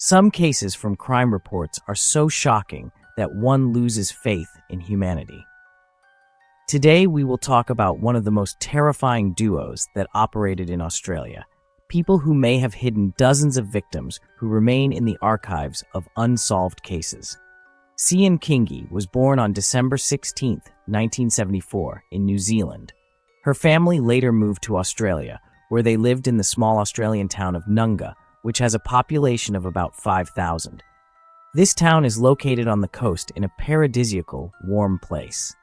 Some cases from crime reports are so shocking that one loses faith in humanity. Today, we will talk about one of the most terrifying duos that operated in Australia, people who may have hidden dozens of victims who remain in the archives of unsolved cases. Cian Kingi was born on December 16, 1974, in New Zealand. Her family later moved to Australia, where they lived in the small Australian town of Nunga, which has a population of about 5,000. This town is located on the coast in a paradisiacal, warm place.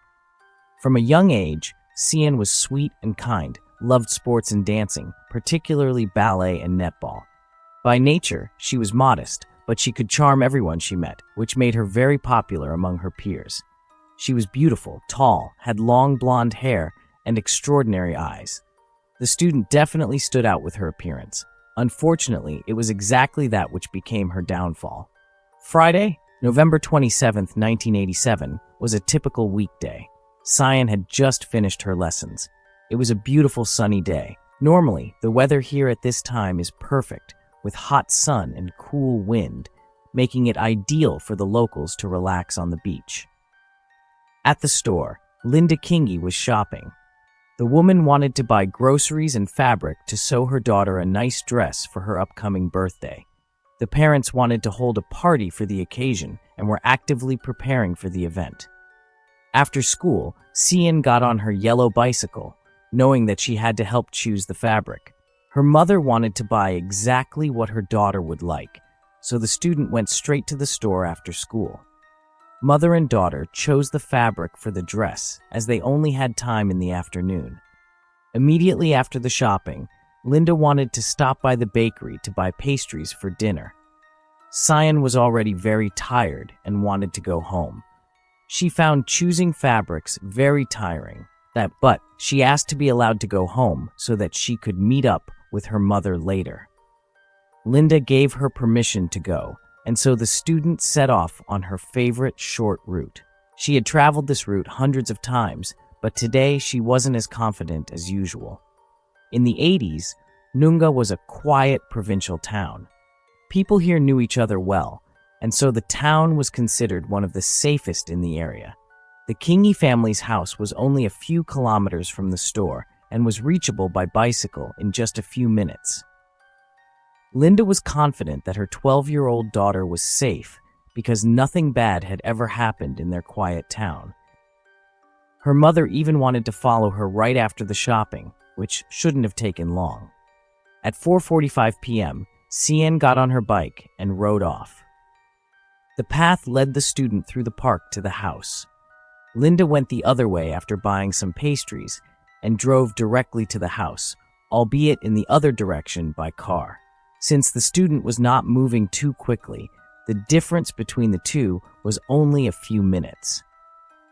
From a young age, Cian was sweet and kind, loved sports and dancing, particularly ballet and netball. By nature, she was modest, but she could charm everyone she met, which made her very popular among her peers. She was beautiful, tall, had long blonde hair, and extraordinary eyes. The student definitely stood out with her appearance. Unfortunately, it was exactly that which became her downfall. Friday, November 27, 1987, was a typical weekday. Cian had just finished her lessons. It was a beautiful sunny day. Normally, the weather here at this time is perfect, with hot sun and cool wind, making it ideal for the locals to relax on the beach. At the store, Linda Kingi was shopping. The woman wanted to buy groceries and fabric to sew her daughter a nice dress for her upcoming birthday. The parents wanted to hold a party for the occasion and were actively preparing for the event. After school, Cian got on her yellow bicycle, knowing that she had to help choose the fabric. Her mother wanted to buy exactly what her daughter would like, so the student went straight to the store after school. Mother and daughter chose the fabric for the dress, as they only had time in the afternoon. Immediately after the shopping, Linda wanted to stop by the bakery to buy pastries for dinner. Cian was already very tired and wanted to go home. She found choosing fabrics very tiring, but she asked to be allowed to go home so that she could meet up with her mother later. Linda gave her permission to go, and so the student set off on her favorite short route. She had traveled this route hundreds of times, but today she wasn't as confident as usual. In the 80s, Nunga was a quiet provincial town. People here knew each other well, and so the town was considered one of the safest in the area. The Kingi family's house was only a few kilometers from the store and was reachable by bicycle in just a few minutes. Linda was confident that her 12-year-old daughter was safe because nothing bad had ever happened in their quiet town. Her mother even wanted to follow her right after the shopping, which shouldn't have taken long. At 4:45 p.m., Cian got on her bike and rode off. The path led the student through the park to the house. Linda went the other way after buying some pastries and drove directly to the house, albeit in the other direction by car. Since the student was not moving too quickly, the difference between the two was only a few minutes.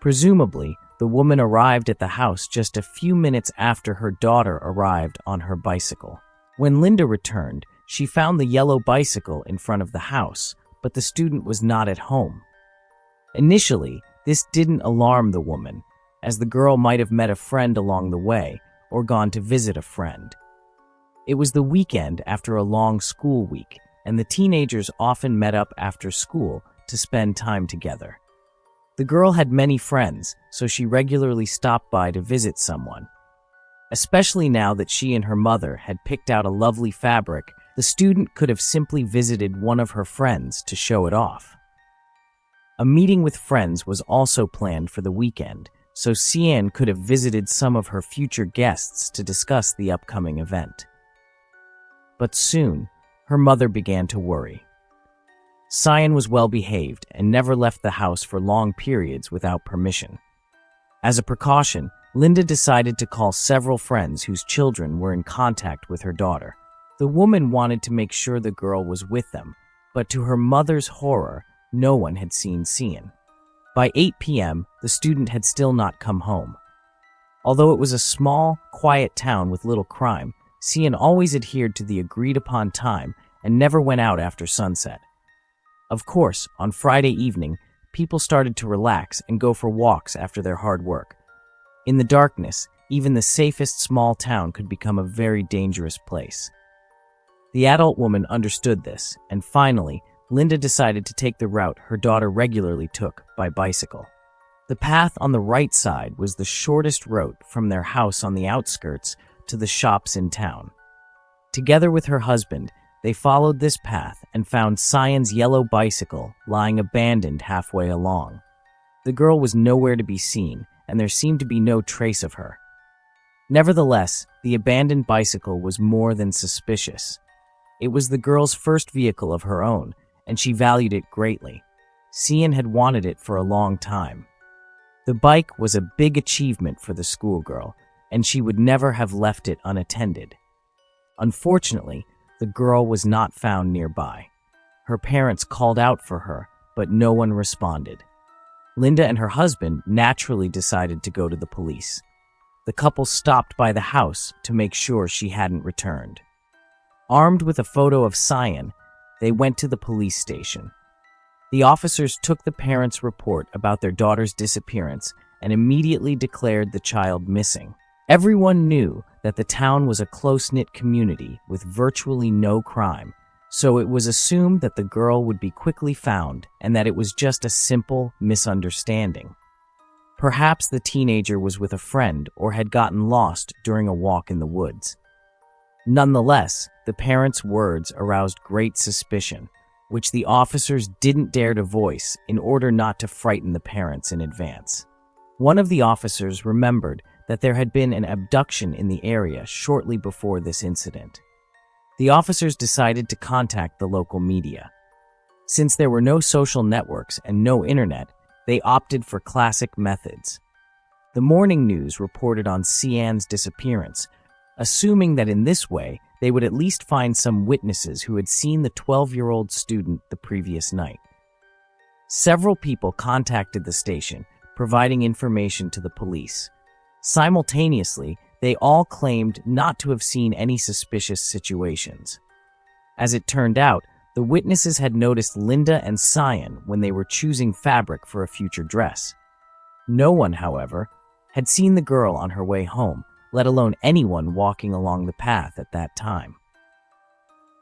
Presumably, the woman arrived at the house just a few minutes after her daughter arrived on her bicycle. When Linda returned, she found the yellow bicycle in front of the house, but the student was not at home. Initially, this didn't alarm the woman, as the girl might have met a friend along the way or gone to visit a friend. It was the weekend after a long school week, and the teenagers often met up after school to spend time together. The girl had many friends, so she regularly stopped by to visit someone. Especially now that she and her mother had picked out a lovely fabric, the student could have simply visited one of her friends to show it off. A meeting with friends was also planned for the weekend, so Cian could have visited some of her future guests to discuss the upcoming event. But soon, her mother began to worry. Cian was well behaved and never left the house for long periods without permission. As a precaution, Linda decided to call several friends whose children were in contact with her daughter. The woman wanted to make sure the girl was with them, but to her mother's horror, no one had seen Cian. By 8 p.m., the student had still not come home. Although it was a small, quiet town with little crime, Cian always adhered to the agreed-upon time and never went out after sunset. Of course, on Friday evening, people started to relax and go for walks after their hard work. In the darkness, even the safest small town could become a very dangerous place. The adult woman understood this and finally Linda decided to take the route her daughter regularly took by bicycle. The path on the right side was the shortest route from their house on the outskirts to the shops in town. Together with her husband, they followed this path and found Cyan's yellow bicycle lying abandoned halfway along. The girl was nowhere to be seen, and there seemed to be no trace of her. Nevertheless, the abandoned bicycle was more than suspicious. It was the girl's first vehicle of her own, and she valued it greatly. Cyan had wanted it for a long time. The bike was a big achievement for the schoolgirl, and she would never have left it unattended. Unfortunately, the girl was not found nearby. Her parents called out for her, but no one responded. Linda and her husband naturally decided to go to the police. The couple stopped by the house to make sure she hadn't returned. Armed with a photo of Cyan, they went to the police station. The officers took the parents' report about their daughter's disappearance and immediately declared the child missing. Everyone knew that the town was a close-knit community with virtually no crime, so it was assumed that the girl would be quickly found and that it was just a simple misunderstanding. Perhaps the teenager was with a friend or had gotten lost during a walk in the woods. Nonetheless, the parents' words aroused great suspicion, which the officers didn't dare to voice in order not to frighten the parents in advance. One of the officers remembered that there had been an abduction in the area shortly before this incident. The officers decided to contact the local media. Since there were no social networks and no internet, they opted for classic methods. The morning news reported on Cyan's disappearance, assuming that in this way they would at least find some witnesses who had seen the 12-year-old student the previous night. Several people contacted the station, providing information to the police. Simultaneously, they all claimed not to have seen any suspicious situations. As it turned out, the witnesses had noticed Linda and Cyan when they were choosing fabric for a future dress. No one, however, had seen the girl on her way home, let alone anyone walking along the path at that time.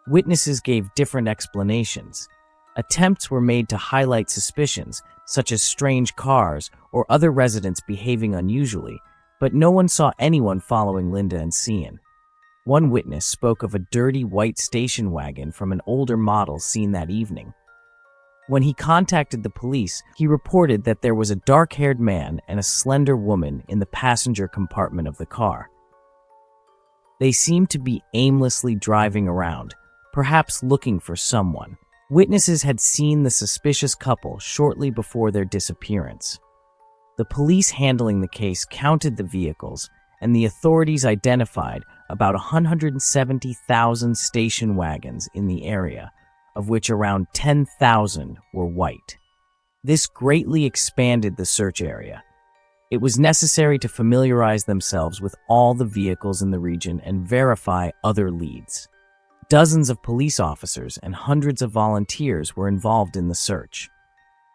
Witnesses gave different explanations. Attempts were made to highlight suspicions, such as strange cars or other residents behaving unusually, but no one saw anyone following Linda and Cyan. One witness spoke of a dirty white station wagon from an older model seen that evening. When he contacted the police, he reported that there was a dark-haired man and a slender woman in the passenger compartment of the car. They seemed to be aimlessly driving around, perhaps looking for someone. Witnesses had seen the suspicious couple shortly before their disappearance. The police handling the case counted the vehicles, and the authorities identified about 170,000 station wagons in the area, of which around 10,000 were white. This greatly expanded the search area. It was necessary to familiarize themselves with all the vehicles in the region and verify other leads. Dozens of police officers and hundreds of volunteers were involved in the search.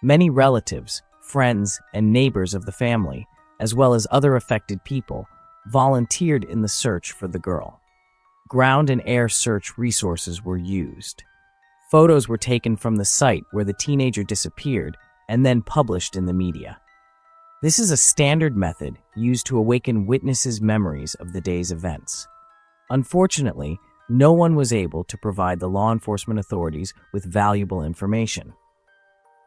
Many relatives, friends, and neighbors of the family, as well as other affected people, volunteered in the search for the girl. Ground and air search resources were used. Photos were taken from the site where the teenager disappeared and then published in the media. This is a standard method used to awaken witnesses' memories of the day's events. Unfortunately, no one was able to provide the law enforcement authorities with valuable information.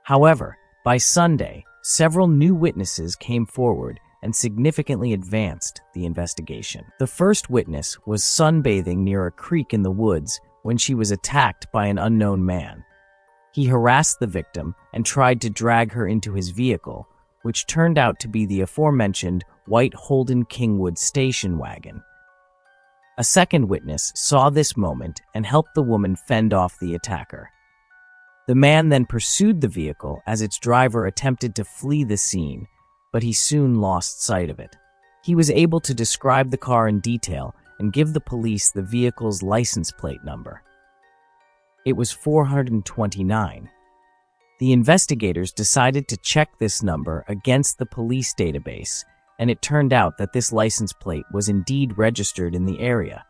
However, by Sunday, several new witnesses came forward and significantly advanced the investigation. The first witness was sunbathing near a creek in the woods when she was attacked by an unknown man. He harassed the victim and tried to drag her into his vehicle, which turned out to be the aforementioned white Holden Kingwood station wagon. A second witness saw this moment and helped the woman fend off the attacker. The man then pursued the vehicle as its driver attempted to flee the scene, but he soon lost sight of it. He was able to describe the car in detail and give the police the vehicle's license plate number. It was 429. The investigators decided to check this number against the police database, and it turned out that this license plate was indeed registered in the area.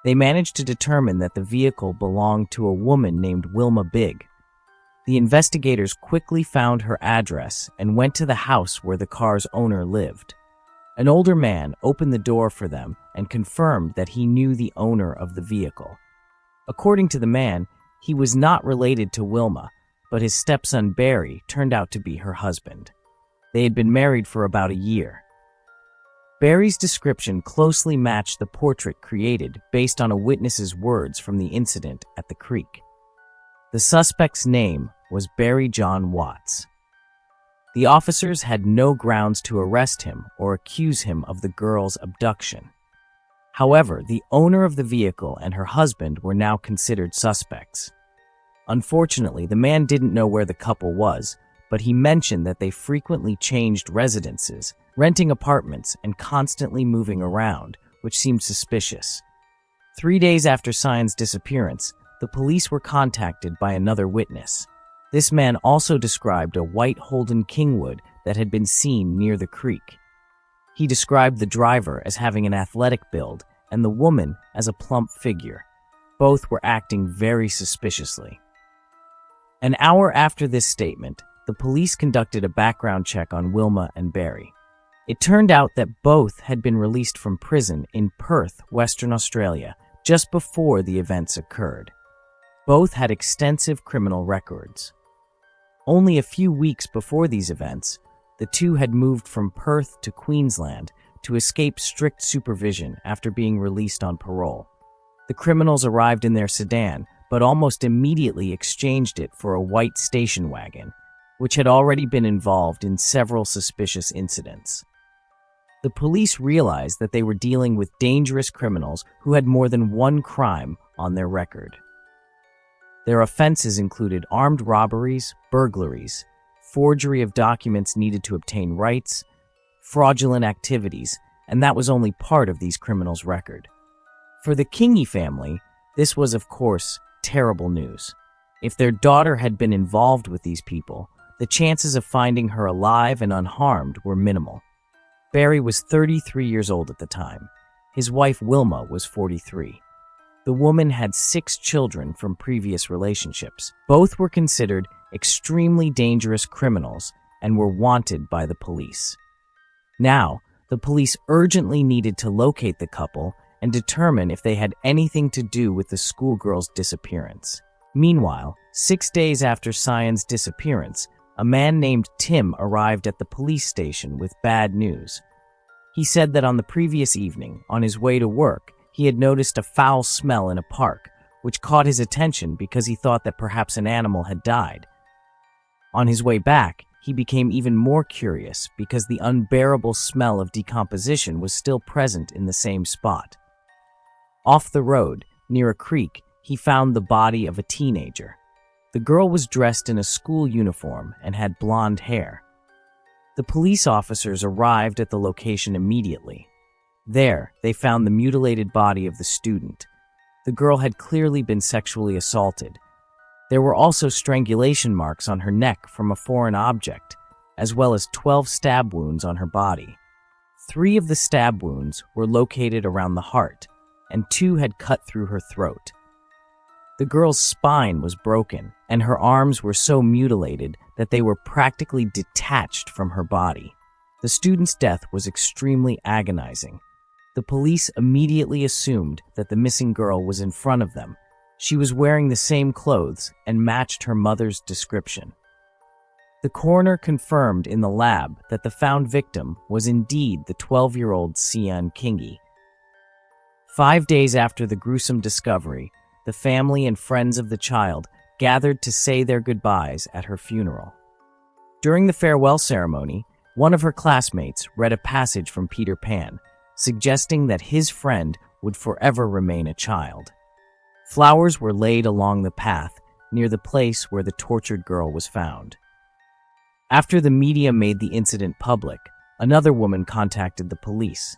They managed to determine that the vehicle belonged to a woman named Wilma Bigg. The investigators quickly found her address and went to the house where the car's owner lived. An older man opened the door for them and confirmed that he knew the owner of the vehicle. According to the man, he was not related to Wilma, but his stepson Barry turned out to be her husband. They had been married for about a year. Barry's description closely matched the portrait created based on a witness's words from the incident at the creek. The suspect's name was Barry John Watts. The officers had no grounds to arrest him or accuse him of the girl's abduction. However, the owner of the vehicle and her husband were now considered suspects. Unfortunately, the man didn't know where the couple was, but he mentioned that they frequently changed residences, renting apartments, and constantly moving around, which seemed suspicious. 3 days after Cyan's disappearance, the police were contacted by another witness. This man also described a white Holden Kingwood that had been seen near the creek. He described the driver as having an athletic build and the woman as a plump figure. Both were acting very suspiciously. An hour after this statement, the police conducted a background check on Wilma and Barry. It turned out that both had been released from prison in Perth, Western Australia, just before the events occurred. Both had extensive criminal records. Only a few weeks before these events, the two had moved from Perth to Queensland to escape strict supervision after being released on parole. The criminals arrived in their sedan, but almost immediately exchanged it for a white station wagon, which had already been involved in several suspicious incidents. The police realized that they were dealing with dangerous criminals who had more than one crime on their record. Their offenses included armed robberies, burglaries, forgery of documents needed to obtain rights, fraudulent activities, and that was only part of these criminals' record. For the Kingi family, this was, of course, terrible news. If their daughter had been involved with these people, the chances of finding her alive and unharmed were minimal. Barry was 33 years old at the time. His wife Wilma was 43. The woman had 6 children from previous relationships. Both were considered extremely dangerous criminals and were wanted by the police. Now, the police urgently needed to locate the couple and determine if they had anything to do with the schoolgirl's disappearance. Meanwhile, 6 days after Cyan's disappearance, a man named Tim arrived at the police station with bad news. He said that on the previous evening, on his way to work, he had noticed a foul smell in a park, which caught his attention because he thought that perhaps an animal had died. On his way back, he became even more curious because the unbearable smell of decomposition was still present in the same spot. Off the road, near a creek, he found the body of a teenager. The girl was dressed in a school uniform and had blonde hair. The police officers arrived at the location immediately. There, they found the mutilated body of the student. The girl had clearly been sexually assaulted. There were also strangulation marks on her neck from a foreign object, as well as 12 stab wounds on her body. 3 of the stab wounds were located around the heart, and 2 had cut through her throat. The girl's spine was broken, and her arms were so mutilated that they were practically detached from her body. The student's death was extremely agonizing. The police immediately assumed that the missing girl was in front of them. She was wearing the same clothes and matched her mother's description. The coroner confirmed in the lab that the found victim was indeed the 12-year-old Cyan Kingi. 5 days after the gruesome discovery, the family and friends of the child gathered to say their goodbyes at her funeral. During the farewell ceremony, one of her classmates read a passage from Peter Pan, suggesting that his friend would forever remain a child. Flowers were laid along the path near the place where the tortured girl was found. After the media made the incident public, another woman contacted the police.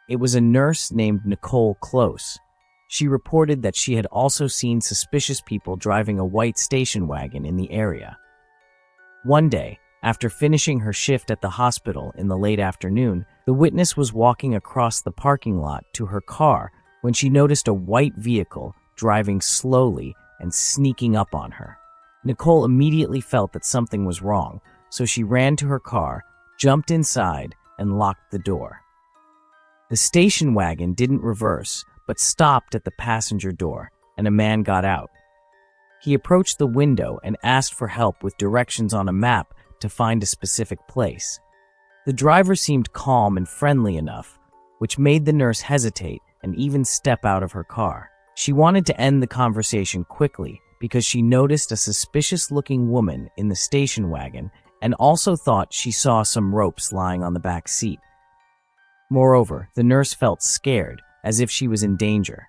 It was a nurse named Nicole Close. She reported that she had also seen suspicious people driving a white station wagon in the area. One day, after finishing her shift at the hospital in the late afternoon, the witness was walking across the parking lot to her car when she noticed a white vehicle driving slowly and sneaking up on her. Nicole immediately felt that something was wrong, so she ran to her car, jumped inside, and locked the door. The station wagon didn't reverse, but stopped at the passenger door, and a man got out. He approached the window and asked for help with directions on a map to find a specific place. The driver seemed calm and friendly enough, which made the nurse hesitate and even step out of her car. She wanted to end the conversation quickly because she noticed a suspicious-looking woman in the station wagon and also thought she saw some ropes lying on the back seat. Moreover, the nurse felt scared, as if she was in danger.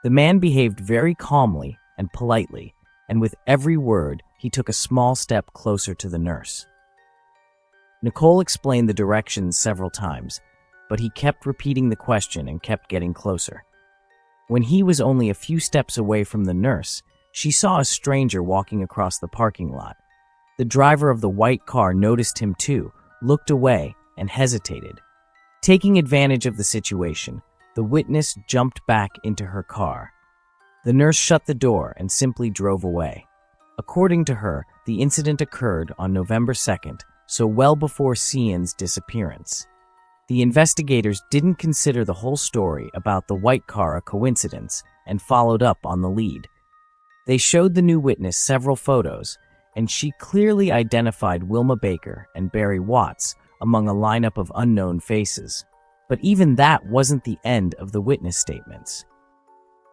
The man behaved very calmly and politely, and with every word, he took a small step closer to the nurse. Nicole explained the directions several times, but he kept repeating the question and kept getting closer. When he was only a few steps away from the nurse, she saw a stranger walking across the parking lot. The driver of the white car noticed him too, looked away, and hesitated. Taking advantage of the situation, the witness jumped back into her car. The nurse shut the door and simply drove away. According to her, the incident occurred on November 2nd, so well before Cian's disappearance. The investigators didn't consider the whole story about the white car a coincidence and followed up on the lead. They showed the new witness several photos, and she clearly identified Wilma Baker and Barry Watts among a lineup of unknown faces. But even that wasn't the end of the witness statements.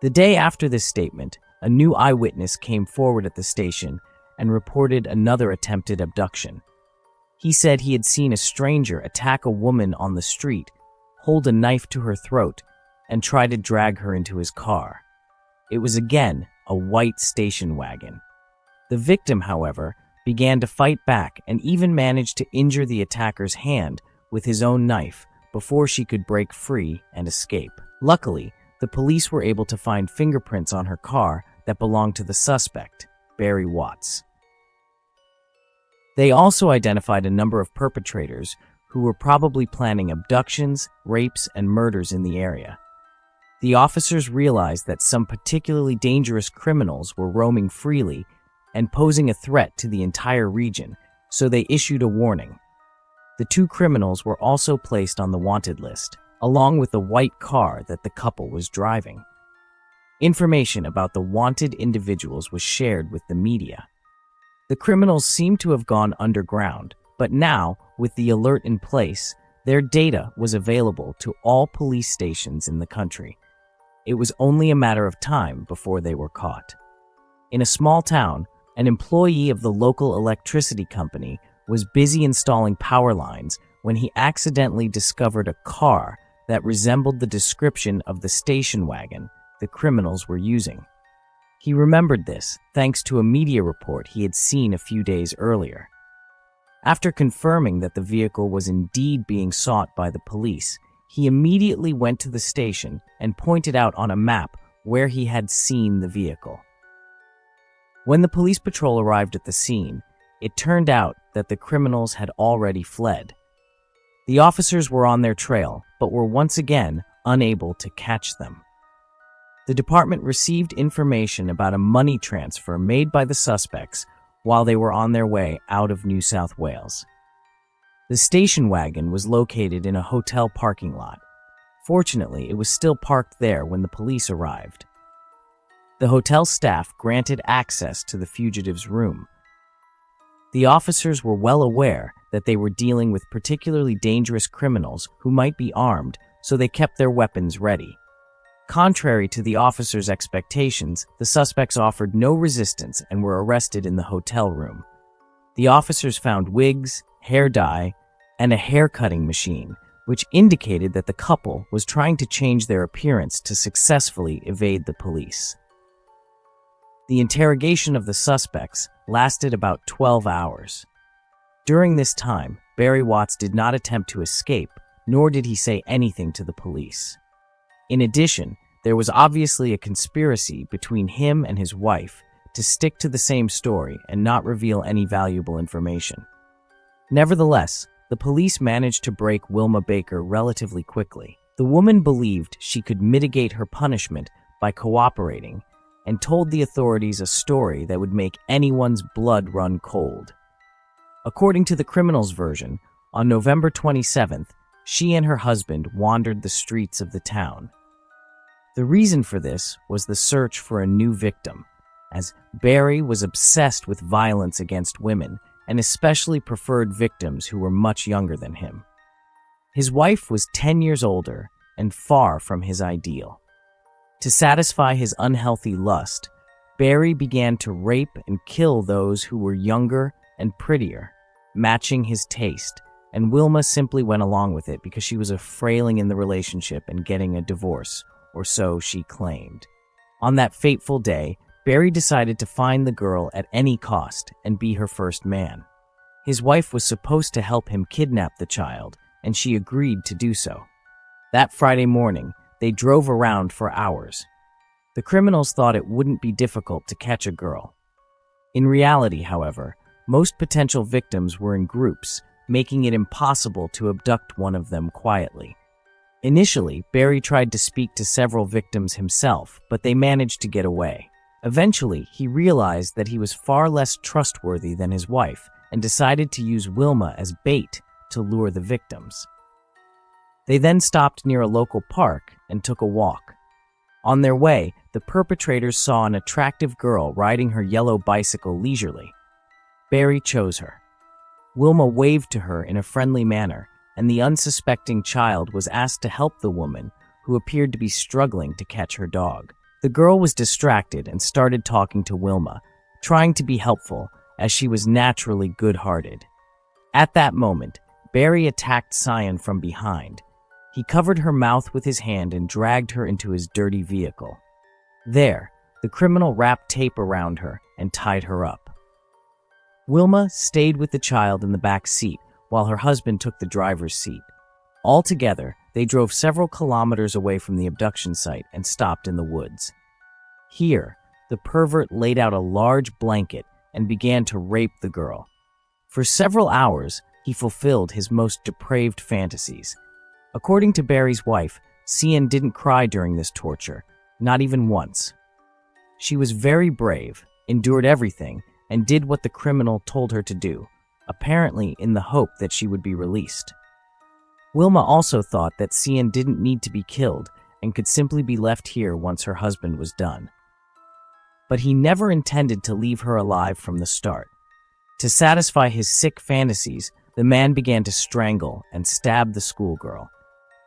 The day after this statement, a new eyewitness came forward at the station and reported another attempted abduction. He said he had seen a stranger attack a woman on the street, hold a knife to her throat, and try to drag her into his car. It was again a white station wagon. The victim, however, began to fight back and even managed to injure the attacker's hand with his own knife before she could break free and escape. Luckily, the police were able to find fingerprints on her car that belonged to the suspect, Barry Watts. They also identified a number of perpetrators who were probably planning abductions, rapes, and murders in the area. The officers realized that some particularly dangerous criminals were roaming freely and posing a threat to the entire region, so they issued a warning. The two criminals were also placed on the wanted list, along with the white car that the couple was driving. Information about the wanted individuals was shared with the media. The criminals seemed to have gone underground, but now, with the alert in place, their data was available to all police stations in the country. It was only a matter of time before they were caught. In a small town, an employee of the local electricity company was busy installing power lines when he accidentally discovered a car that resembled the description of the station wagon the criminals were using. He remembered this thanks to a media report he had seen a few days earlier. After confirming that the vehicle was indeed being sought by the police, he immediately went to the station and pointed out on a map where he had seen the vehicle. When the police patrol arrived at the scene, it turned out that the criminals had already fled. The officers were on their trail, but were once again unable to catch them. The department received information about a money transfer made by the suspects while they were on their way out of New South Wales. The station wagon was located in a hotel parking lot. Fortunately, it was still parked there when the police arrived. The hotel staff granted access to the fugitive's room. The officers were well aware that they were dealing with particularly dangerous criminals who might be armed, so they kept their weapons ready. Contrary to the officers' expectations, the suspects offered no resistance and were arrested in the hotel room. The officers found wigs, hair dye, and a hair-cutting machine, which indicated that the couple was trying to change their appearance to successfully evade the police. The interrogation of the suspects lasted about 12 hours. During this time, Barry Watts did not attempt to escape, nor did he say anything to the police. In addition, there was obviously a conspiracy between him and his wife to stick to the same story and not reveal any valuable information. Nevertheless, the police managed to break Wilma Baker relatively quickly. The woman believed she could mitigate her punishment by cooperating and told the authorities a story that would make anyone's blood run cold. According to the criminal's version, on November 27th, she and her husband wandered the streets of the town. The reason for this was the search for a new victim, as Barry was obsessed with violence against women and especially preferred victims who were much younger than him. His wife was 10 years older and far from his ideal. To satisfy his unhealthy lust, Barry began to rape and kill those who were younger and prettier, matching his taste, and Wilma simply went along with it because she was a frailing in the relationship and getting a divorce, or so she claimed. On that fateful day, Barry decided to find the girl at any cost and be her first man. His wife was supposed to help him kidnap the child, and she agreed to do so. That Friday morning, they drove around for hours. The criminals thought it wouldn't be difficult to catch a girl. In reality, however, most potential victims were in groups, making it impossible to abduct one of them quietly. Initially, Barry tried to speak to several victims himself, but they managed to get away. Eventually, he realized that he was far less trustworthy than his wife and decided to use Wilma as bait to lure the victims. They then stopped near a local park and took a walk. On their way, the perpetrators saw an attractive girl riding her yellow bicycle leisurely. Barry chose her. Wilma waved to her in a friendly manner, and the unsuspecting child was asked to help the woman, who appeared to be struggling to catch her dog. The girl was distracted and started talking to Wilma, trying to be helpful as she was naturally good-hearted. At that moment, Barry attacked Cyan from behind. He covered her mouth with his hand and dragged her into his dirty vehicle. There, the criminal wrapped tape around her and tied her up. Wilma stayed with the child in the back seat while her husband took the driver's seat. Altogether, they drove several kilometers away from the abduction site and stopped in the woods. Here, the pervert laid out a large blanket and began to rape the girl. For several hours, he fulfilled his most depraved fantasies. According to Barry's wife, Cyan didn't cry during this torture, not even once. She was very brave, endured everything, and did what the criminal told her to do, apparently in the hope that she would be released. Wilma also thought that Cyan didn't need to be killed and could simply be left here once her husband was done. But he never intended to leave her alive from the start. To satisfy his sick fantasies, the man began to strangle and stab the schoolgirl.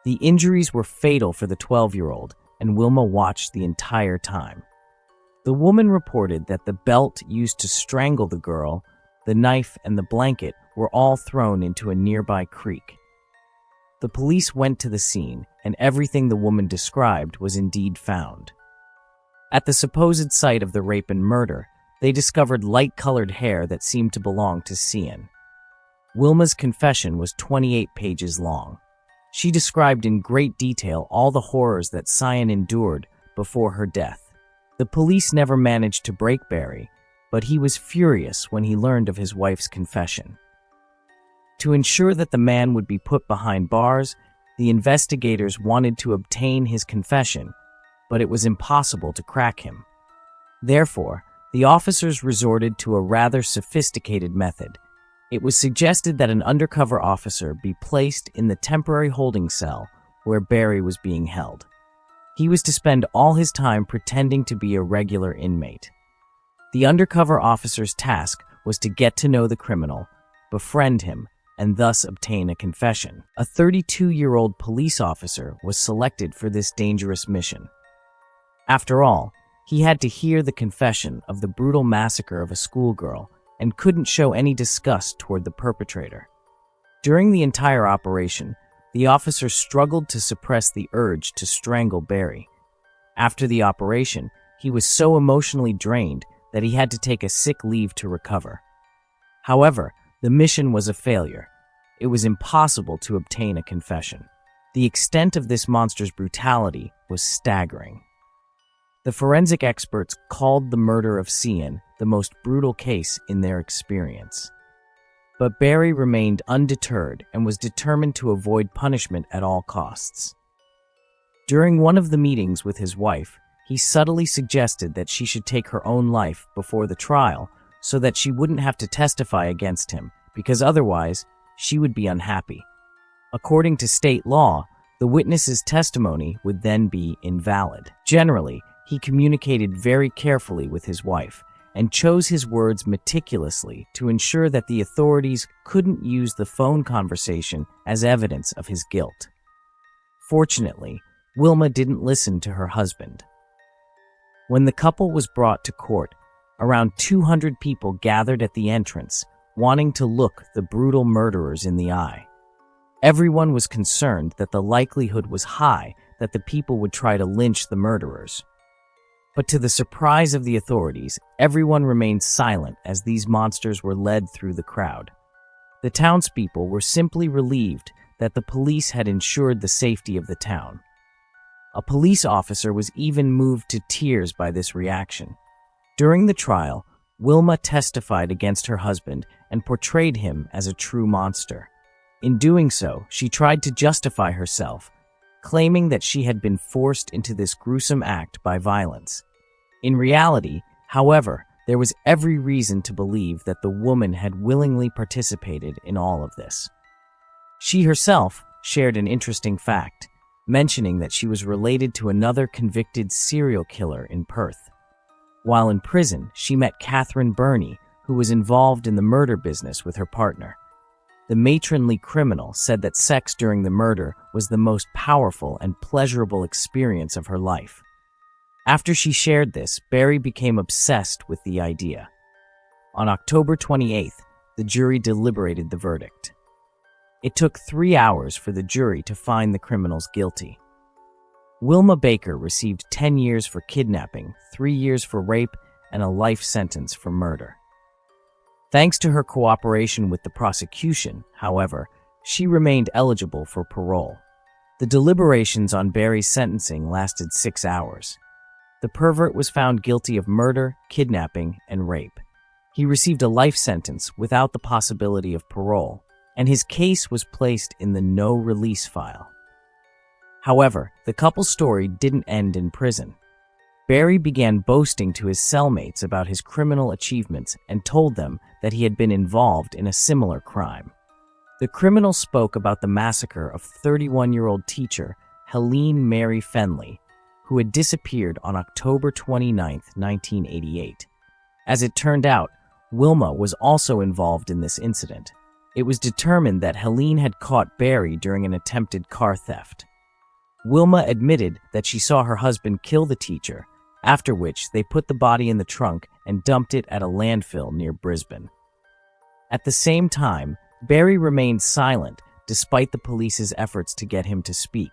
The injuries were fatal for the 12-year-old, and Wilma watched the entire time. The woman reported that the belt used to strangle the girl, the knife, and the blanket were all thrown into a nearby creek. The police went to the scene, and everything the woman described was indeed found. At the supposed site of the rape and murder, they discovered light-colored hair that seemed to belong to Cyan. Wilma's confession was 28 pages long. She described in great detail all the horrors that Cyan endured before her death. The police never managed to break Barry, but he was furious when he learned of his wife's confession. To ensure that the man would be put behind bars, the investigators wanted to obtain his confession, but it was impossible to crack him. Therefore, the officers resorted to a rather sophisticated method. It was suggested that an undercover officer be placed in the temporary holding cell where Barry was being held. He was to spend all his time pretending to be a regular inmate. The undercover officer's task was to get to know the criminal, befriend him, and thus obtain a confession. A 32-year-old police officer was selected for this dangerous mission. After all, he had to hear the confession of the brutal massacre of a schoolgirl and couldn't show any disgust toward the perpetrator. During the entire operation, the officer struggled to suppress the urge to strangle Barry. After the operation, he was so emotionally drained that he had to take a sick leave to recover. However, the mission was a failure. It was impossible to obtain a confession. The extent of this monster's brutality was staggering. The forensic experts called the murder of Cyan the most brutal case in their experience. But Barry remained undeterred and was determined to avoid punishment at all costs. During one of the meetings with his wife, he subtly suggested that she should take her own life before the trial so that she wouldn't have to testify against him, because otherwise she would be unhappy. According to state law, the witness's testimony would then be invalid. Generally, he communicated very carefully with his wife and chose his words meticulously to ensure that the authorities couldn't use the phone conversation as evidence of his guilt. Fortunately, Wilma didn't listen to her husband. When the couple was brought to court, around 200 people gathered at the entrance, wanting to look the brutal murderers in the eye. Everyone was concerned that the likelihood was high that the people would try to lynch the murderers. But to the surprise of the authorities, everyone remained silent as these monsters were led through the crowd. The townspeople were simply relieved that the police had ensured the safety of the town. A police officer was even moved to tears by this reaction. During the trial, Wilma testified against her husband and portrayed him as a true monster. In doing so, she tried to justify herself, claiming that she had been forced into this gruesome act by violence. In reality, however, there was every reason to believe that the woman had willingly participated in all of this. She herself shared an interesting fact, mentioning that she was related to another convicted serial killer in Perth. While in prison, she met Catherine Burney, who was involved in the murder business with her partner. The matronly criminal said that sex during the murder was the most powerful and pleasurable experience of her life. After she shared this, Barry became obsessed with the idea. On October 28th, the jury deliberated the verdict. It took 3 hours for the jury to find the criminals guilty. Wilma Baker received 10 years for kidnapping, 3 years for rape, and a life sentence for murder. Thanks to her cooperation with the prosecution, however, she remained eligible for parole. The deliberations on Barry's sentencing lasted 6 hours. The pervert was found guilty of murder, kidnapping, and rape. He received a life sentence without the possibility of parole, and his case was placed in the no-release file. However, the couple's story didn't end in prison. Barry began boasting to his cellmates about his criminal achievements and told them that he had been involved in a similar crime. The criminal spoke about the massacre of 31-year-old teacher Helene Mary Fenley, who had disappeared on October 29, 1988. As it turned out, Wilma was also involved in this incident. It was determined that Helene had caught Barry during an attempted car theft. Wilma admitted that she saw her husband kill the teacher, after which they put the body in the trunk and dumped it at a landfill near Brisbane. At the same time, Barry remained silent despite the police's efforts to get him to speak.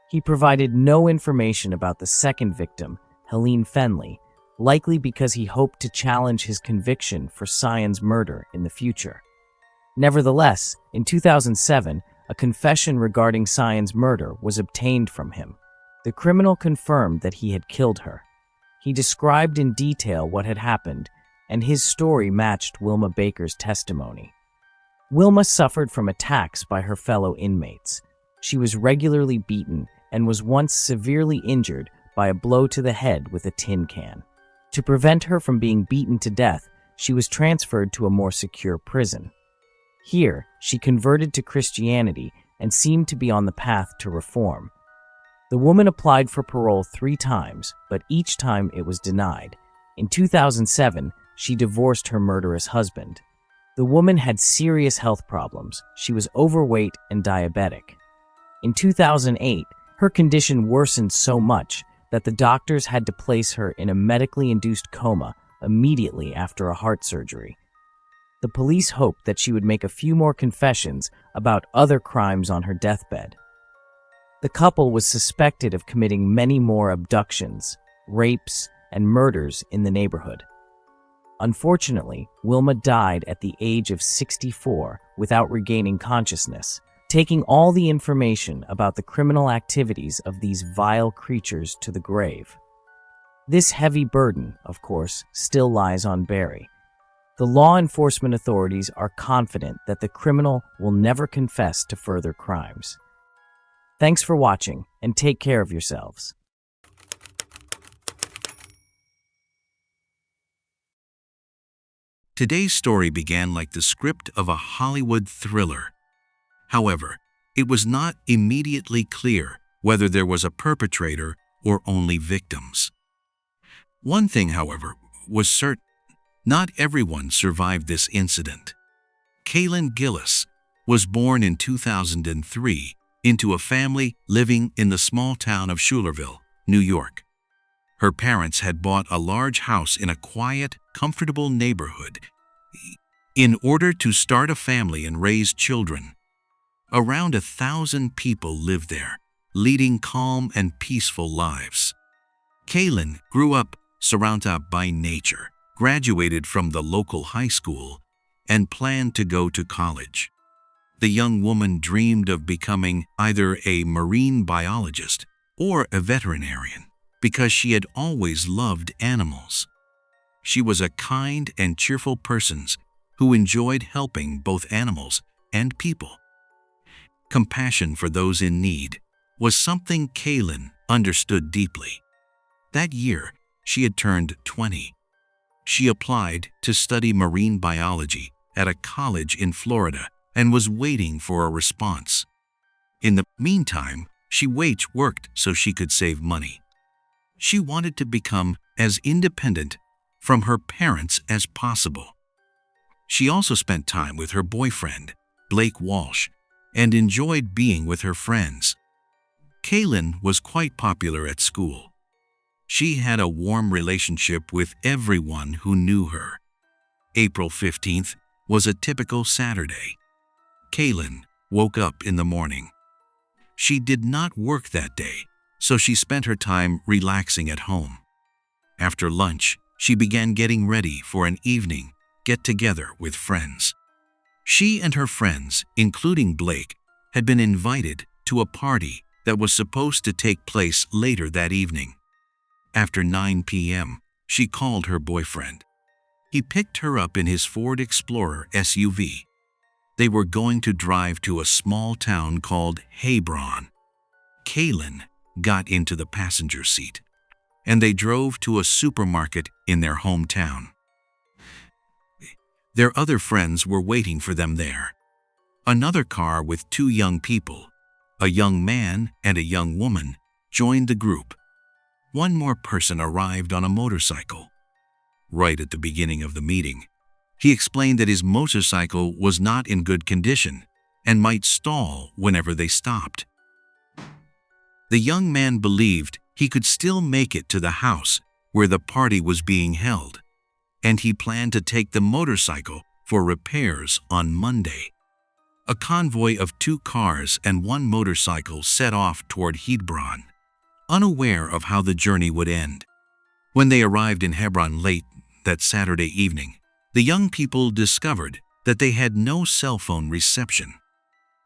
He provided no information about the second victim, Helene Fenley, likely because he hoped to challenge his conviction for Cyan's murder in the future. Nevertheless, in 2007, a confession regarding Cyan's murder was obtained from him. The criminal confirmed that he had killed her. He described in detail what had happened, and his story matched Wilma Baker's testimony. Wilma suffered from attacks by her fellow inmates. She was regularly beaten and was once severely injured by a blow to the head with a tin can. To prevent her from being beaten to death, she was transferred to a more secure prison. Here, she converted to Christianity and seemed to be on the path to reform. The woman applied for parole 3 times, but each time it was denied. In 2007, she divorced her murderous husband. The woman had serious health problems. She was overweight and diabetic. In 2008, her condition worsened so much that the doctors had to place her in a medically induced coma immediately after a heart surgery. The police hoped that she would make a few more confessions about other crimes on her deathbed. The couple was suspected of committing many more abductions, rapes, and murders in the neighborhood. Unfortunately, Wilma died at the age of 64 without regaining consciousness, taking all the information about the criminal activities of these vile creatures to the grave. This heavy burden, of course, still lies on Barry. The law enforcement authorities are confident that the criminal will never confess to further crimes. Thanks for watching, and take care of yourselves. Today's story began like the script of a Hollywood thriller. However, it was not immediately clear whether there was a perpetrator or only victims. One thing, however, was certain: not everyone survived this incident. Kaylin Gillis was born in 2003 into a family living in the small town of Schuylerville, New York. Her parents had bought a large house in a quiet, comfortable neighborhood in order to start a family and raise children. Around 1,000 people lived there, leading calm and peaceful lives. Kaylin grew up surrounded by nature, graduated from the local high school, and planned to go to college. The young woman dreamed of becoming either a marine biologist or a veterinarian because she had always loved animals. She was a kind and cheerful person who enjoyed helping both animals and people. Compassion for those in need was something Kaylin understood deeply. That year, she had turned 20. She applied to study marine biology at a college in Florida and was waiting for a response. In the meantime, she worked so she could save money. She wanted to become as independent from her parents as possible. She also spent time with her boyfriend, Blake Walsh, and enjoyed being with her friends. Kaylin was quite popular at school. She had a warm relationship with everyone who knew her. April 15th was a typical Saturday. Kaylin woke up in the morning. She did not work that day, so she spent her time relaxing at home. After lunch, she began getting ready for an evening get-together with friends. She and her friends, including Blake, had been invited to a party that was supposed to take place later that evening. After 9 p.m., she called her boyfriend. He picked her up in his Ford Explorer SUV. They were going to drive to a small town called Hebron. Kaylin got into the passenger seat, and they drove to a supermarket in their hometown. Their other friends were waiting for them there. Another car with 2 young people, a young man and a young woman, joined the group. One more person arrived on a motorcycle. Right at the beginning of the meeting, he explained that his motorcycle was not in good condition and might stall whenever they stopped. The young man believed he could still make it to the house where the party was being held, and he planned to take the motorcycle for repairs on Monday. A convoy of 2 cars and 1 motorcycle set off toward Hebron, unaware of how the journey would end. When they arrived in Hebron late that Saturday evening, the young people discovered that they had no cell phone reception.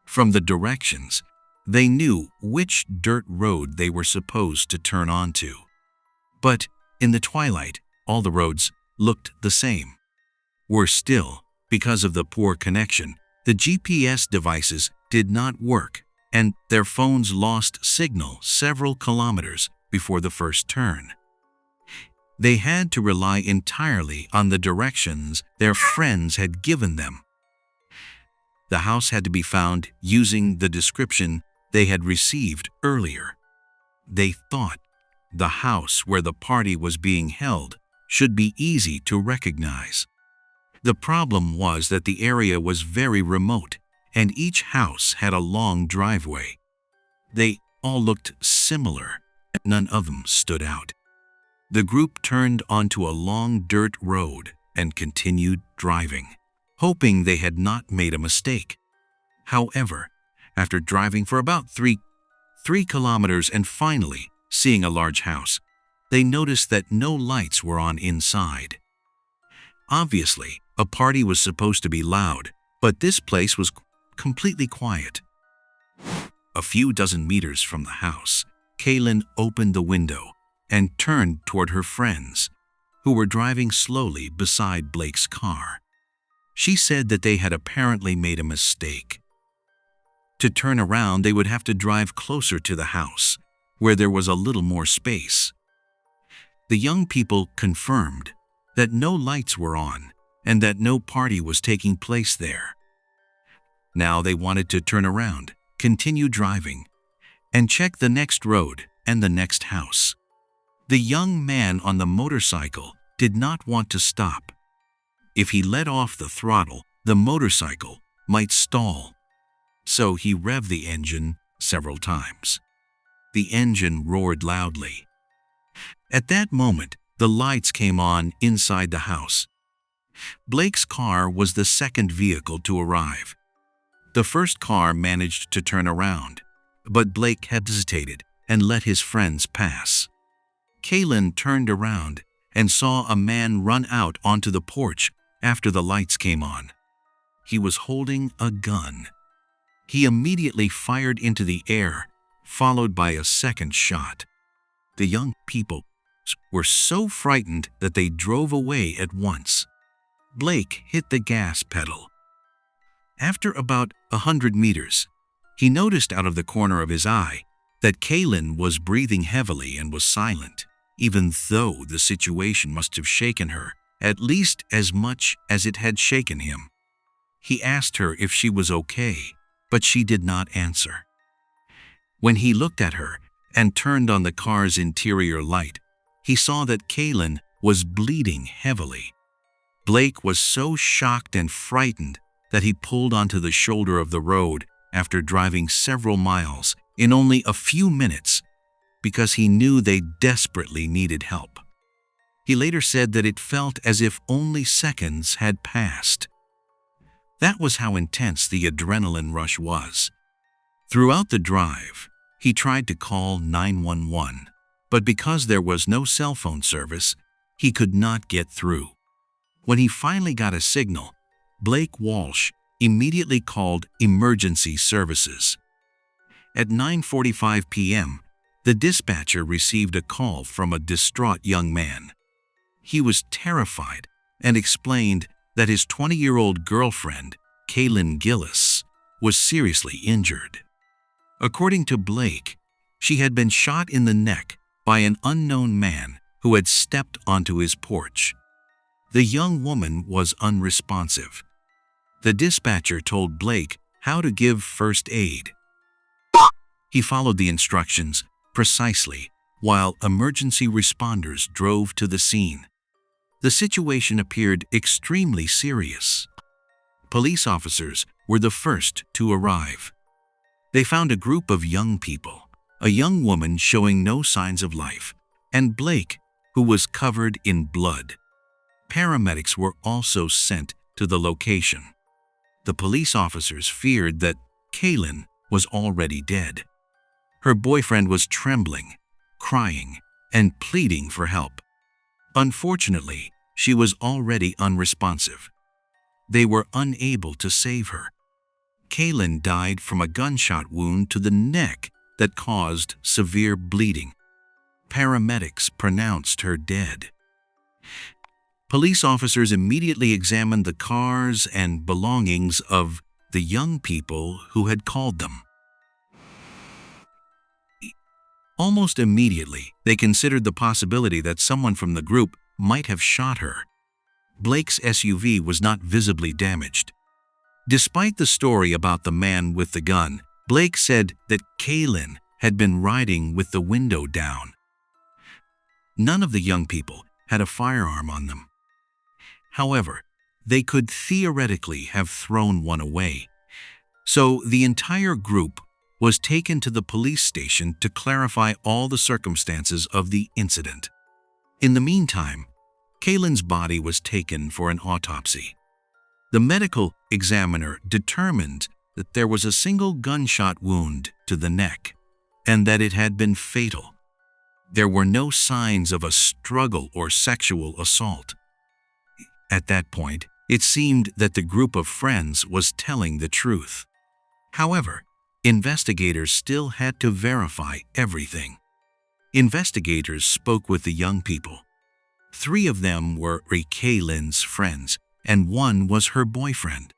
From the directions, they knew which dirt road they were supposed to turn onto. But in the twilight, all the roads looked the same. Worse still, because of the poor connection, the GPS devices did not work, and their phones lost signal several kilometers before the first turn. They had to rely entirely on the directions their friends had given them. The house had to be found using the description they had received earlier. They thought the house where the party was being held should be easy to recognize. The problem was that the area was very remote, and each house had a long driveway. They all looked similar, and none of them stood out. The group turned onto a long dirt road and continued driving, hoping they had not made a mistake. However, after driving for about 3 kilometers and finally seeing a large house, they noticed that no lights were on inside. Obviously, a party was supposed to be loud, but this place was completely quiet. A few dozen meters from the house, Kaylin opened the window and turned toward her friends, who were driving slowly beside Blake's car. She said that they had apparently made a mistake. To turn around, they would have to drive closer to the house, where there was a little more space. The young people confirmed that no lights were on, and that no party was taking place there. Now they wanted to turn around, continue driving, and check the next road and the next house. The young man on the motorcycle did not want to stop. If he let off the throttle, the motorcycle might stall. So he revved the engine several times. The engine roared loudly. At that moment, the lights came on inside the house. Blake's car was the second vehicle to arrive. The first car managed to turn around, but Blake hesitated and let his friends pass. Kaylin turned around and saw a man run out onto the porch after the lights came on. He was holding a gun. He immediately fired into the air, followed by a second shot. The young people were so frightened that they drove away at once. Blake hit the gas pedal. After about 100 meters, he noticed out of the corner of his eye that Kaylin was breathing heavily and was silent, even though the situation must have shaken her at least as much as it had shaken him. He asked her if she was okay, but she did not answer. When he looked at her and turned on the car's interior light, he saw that Kaylin was bleeding heavily. Blake was so shocked and frightened that he pulled onto the shoulder of the road after driving several miles in only a few minutes because he knew they desperately needed help. He later said that it felt as if only seconds had passed. That was how intense the adrenaline rush was. Throughout the drive, he tried to call 911, but because there was no cell phone service, he could not get through. When he finally got a signal, Blake Walsh immediately called emergency services. At 9:45 p.m., the dispatcher received a call from a distraught young man. He was terrified and explained that his 20-year-old girlfriend, Kaylin Gillis, was seriously injured. According to Blake, she had been shot in the neck by an unknown man who had stepped onto his porch. The young woman was unresponsive. The dispatcher told Blake how to give first aid. He followed the instructions precisely while emergency responders drove to the scene. The situation appeared extremely serious. Police officers were the first to arrive. They found a group of young people, a young woman showing no signs of life, and Blake, who was covered in blood. Paramedics were also sent to the location. The police officers feared that Kaylin was already dead. Her boyfriend was trembling, crying, and pleading for help. Unfortunately, she was already unresponsive. They were unable to save her. Kaylin died from a gunshot wound to the neck that caused severe bleeding. Paramedics pronounced her dead. Police officers immediately examined the cars and belongings of the young people who had called them. Almost immediately, they considered the possibility that someone from the group might have shot her. Blake's SUV was not visibly damaged. Despite the story about the man with the gun, Blake said that Kaylin had been riding with the window down. None of the young people had a firearm on them. However, they could theoretically have thrown one away. So the entire group was taken to the police station to clarify all the circumstances of the incident. In the meantime, Kaylin's body was taken for an autopsy. The medical examiner determined that there was a single gunshot wound to the neck and that it had been fatal. There were no signs of a struggle or sexual assault. At that point, it seemed that the group of friends was telling the truth. However, investigators still had to verify everything. Investigators spoke with the young people. 3 of them were Kaylin's friends, and 1 was her boyfriend.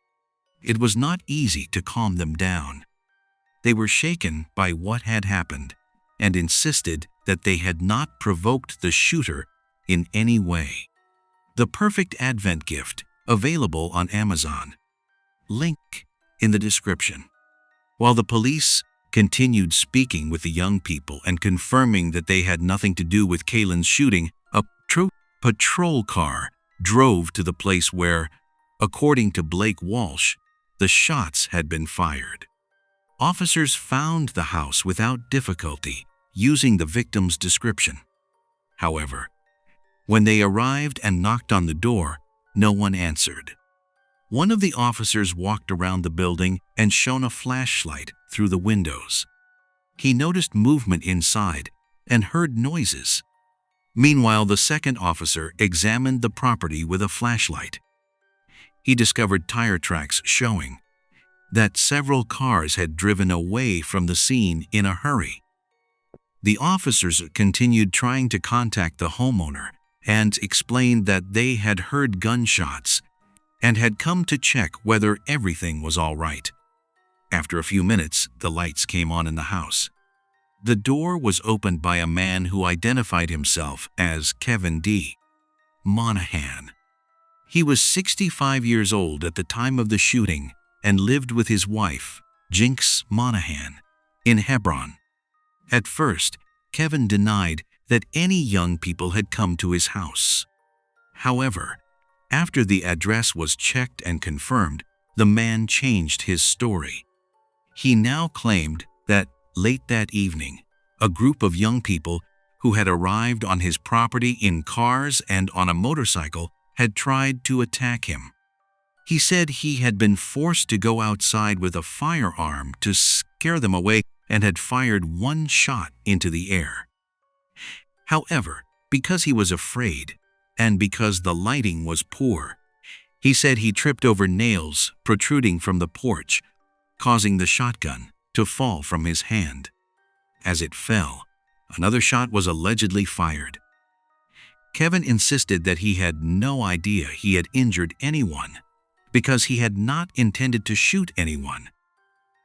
It was not easy to calm them down. They were shaken by what had happened and insisted that they had not provoked the shooter in any way. The perfect Advent gift available on Amazon. Link in the description. While the police continued speaking with the young people and confirming that they had nothing to do with Kaylin's shooting, a patrol car drove to the place where, according to Blake Walsh, the shots had been fired. Officers found the house without difficulty, using the victim's description. However, when they arrived and knocked on the door, no one answered. One of the officers walked around the building and shone a flashlight through the windows. He noticed movement inside and heard noises. Meanwhile, the second officer examined the property with a flashlight. He discovered tire tracks showing that several cars had driven away from the scene in a hurry. The officers continued trying to contact the homeowner and explained that they had heard gunshots and had come to check whether everything was all right. After a few minutes, the lights came on in the house. The door was opened by a man who identified himself as Kevin D. Monahan. He was 65 years old at the time of the shooting and lived with his wife, Jinx Monahan, in Hebron. At first, Kevin denied that any young people had come to his house. However, after the address was checked and confirmed, the man changed his story. He now claimed that late that evening, a group of young people who had arrived on his property in cars and on a motorcycle had tried to attack him. He said he had been forced to go outside with a firearm to scare them away and had fired one shot into the air. However, because he was afraid and because the lighting was poor, he said he tripped over nails protruding from the porch, causing the shotgun to fall from his hand. As it fell, another shot was allegedly fired. Kevin insisted that he had no idea he had injured anyone because he had not intended to shoot anyone.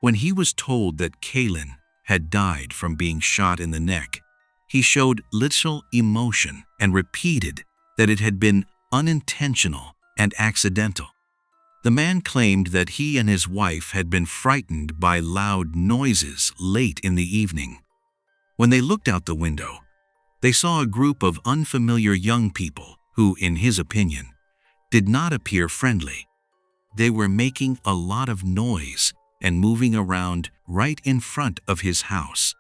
When he was told that Kaylin had died from being shot in the neck, he showed little emotion and repeated that it had been unintentional and accidental. The man claimed that he and his wife had been frightened by loud noises late in the evening. When they looked out the window, they saw a group of unfamiliar young people who, in his opinion, did not appear friendly. They were making a lot of noise and moving around right in front of his house.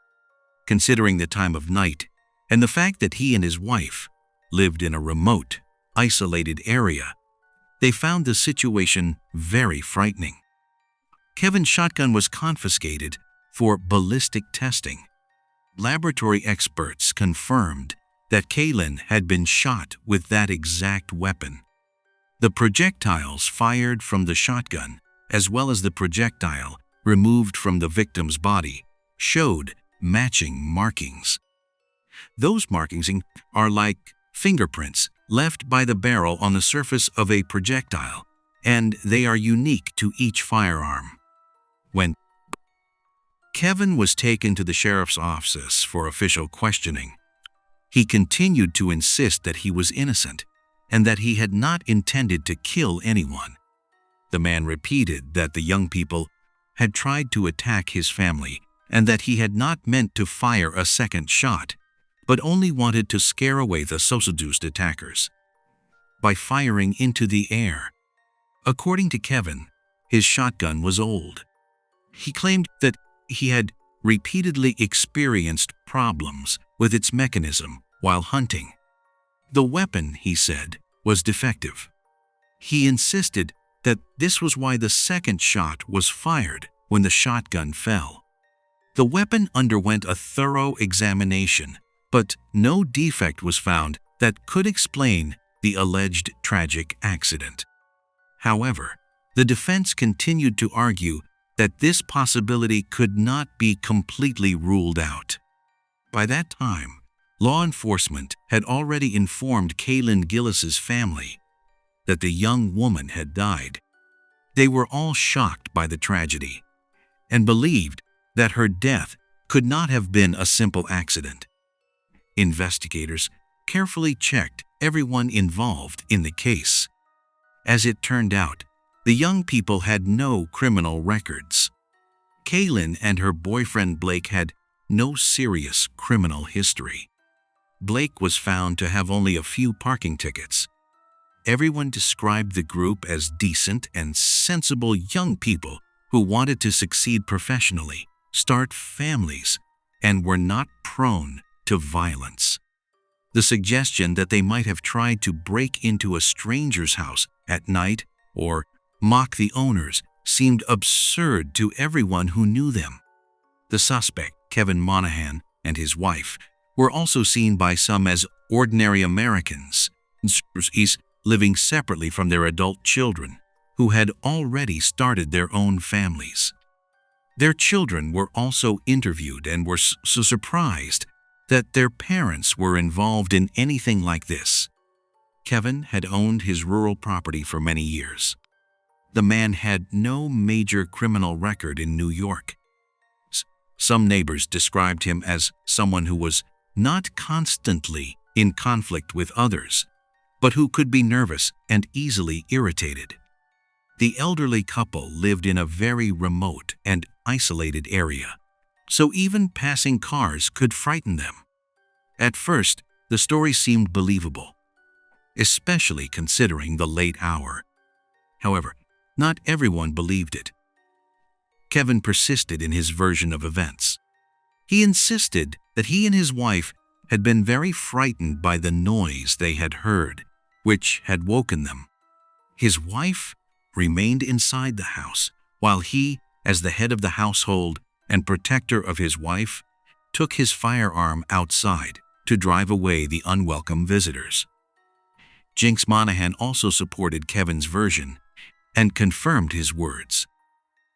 Considering the time of night and the fact that he and his wife lived in a remote, isolated area, they found the situation very frightening. Kevin's shotgun was confiscated for ballistic testing. Laboratory experts confirmed that Kaylin had been shot with that exact weapon. The projectiles fired from the shotgun, as well as the projectile removed from the victim's body, showed matching markings. Those markings are like fingerprints left by the barrel on the surface of a projectile, and they are unique to each firearm. When Kevin was taken to the sheriff's office for official questioning, he continued to insist that he was innocent and that he had not intended to kill anyone. The man repeated that the young people had tried to attack his family and that he had not meant to fire a second shot, but only wanted to scare away the so-seduced attackers by firing into the air. According to Kevin, his shotgun was old. He claimed that he had repeatedly experienced problems with its mechanism while hunting. The weapon, he said, was defective. He insisted that this was why the second shot was fired when the shotgun fell. The weapon underwent a thorough examination, but no defect was found that could explain the alleged tragic accident. However, the defense continued to argue that this possibility could not be completely ruled out. By that time, law enforcement had already informed Kaylin Gillis's family that the young woman had died. They were all shocked by the tragedy and believed that her death could not have been a simple accident. Investigators carefully checked everyone involved in the case, As it turned out, the young people had no criminal records. Kaylin and her boyfriend Blake had no serious criminal history. Blake was found to have only a few parking tickets. Everyone described the group as decent and sensible young people who wanted to succeed professionally, start families, and were not prone to violence. The suggestion that they might have tried to break into a stranger's house at night or mock the owners seemed absurd to everyone who knew them. The suspect, Kevin Monahan, and his wife were also seen by some as ordinary Americans, living separately from their adult children, who had already started their own families. Their children were also interviewed and were so surprised that their parents were involved in anything like this. Kevin had owned his rural property for many years. The man had no major criminal record in New York. Some neighbors described him as someone who was not constantly in conflict with others, but who could be nervous and easily irritated. The elderly couple lived in a very remote and isolated area, so even passing cars could frighten them. At first, the story seemed believable, especially considering the late hour. However, not everyone believed it. Kevin persisted in his version of events. He insisted that he and his wife had been very frightened by the noise they had heard, which had woken them. His wife remained inside the house, while he, as the head of the household and protector of his wife, took his firearm outside to drive away the unwelcome visitors. Jinx Monahan also supported Kevin's version and confirmed his words.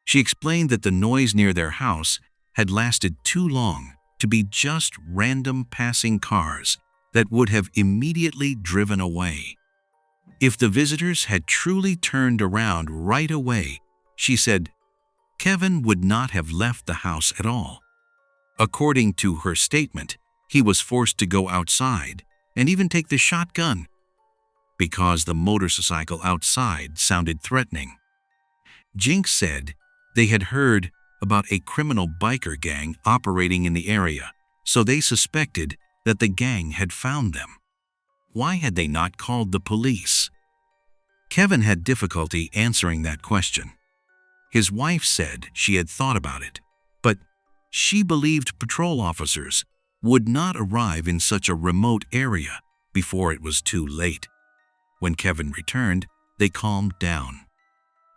She explained that the noise near their house had lasted too long to be just random passing cars that would have immediately driven away. If the visitors had truly turned around right away, she said, Kevin would not have left the house at all. According to her statement, he was forced to go outside and even take the shotgun because the motorcycle outside sounded threatening. Jinx said they had heard about a criminal biker gang operating in the area, so they suspected that the gang had found them. Why had they not called the police? Kevin had difficulty answering that question. His wife said she had thought about it, but she believed patrol officers would not arrive in such a remote area before it was too late. When Kevin returned, they calmed down.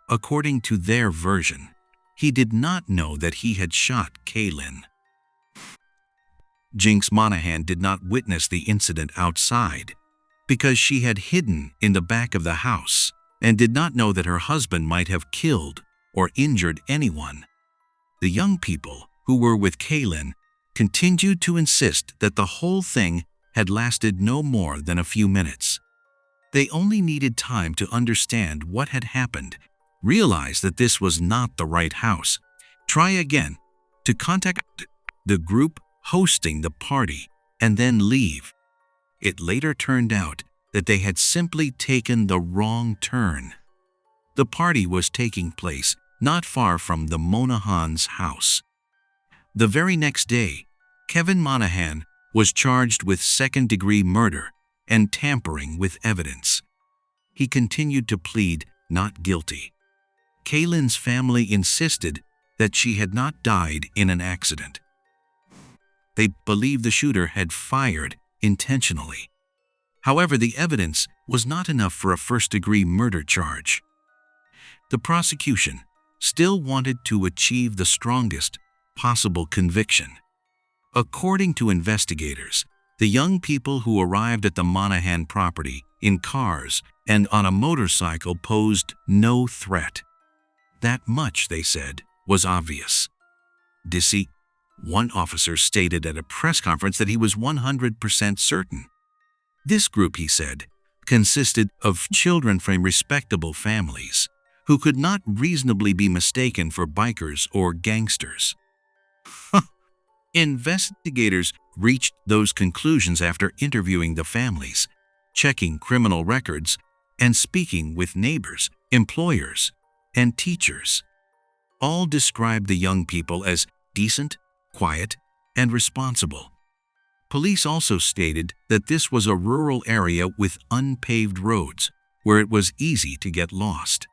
According to their version, he did not know that he had shot Kaylin. Jinx Monahan did not witness the incident outside because she had hidden in the back of the house and did not know that her husband might have killed or injured anyone. The young people who were with Kaylin continued to insist that the whole thing had lasted no more than a few minutes. They only needed time to understand what had happened, realize that this was not the right house, try again, to contact the group hosting the party, and then leave. It later turned out that they had simply taken the wrong turn. The party was taking place not far from the Monahans' house. The very next day, Kevin Monahan was charged with second-degree murder and tampering with evidence. He continued to plead not guilty. Kaylin's family insisted that she had not died in an accident. They believed the shooter had fired intentionally. However, the evidence was not enough for a first-degree murder charge. The prosecution still wanted to achieve the strongest possible conviction. According to investigators, the young people who arrived at the Monahan property in cars and on a motorcycle posed no threat. That much, they said, was obvious. One officer stated at a press conference that he was 100% certain. This group, he said, consisted of children from respectable families who could not reasonably be mistaken for bikers or gangsters. Investigators reached those conclusions after interviewing the families, checking criminal records, and speaking with neighbors, employers, and teachers. All described the young people as decent, quiet, and responsible. Police also stated that this was a rural area with unpaved roads, where it was easy to get lost.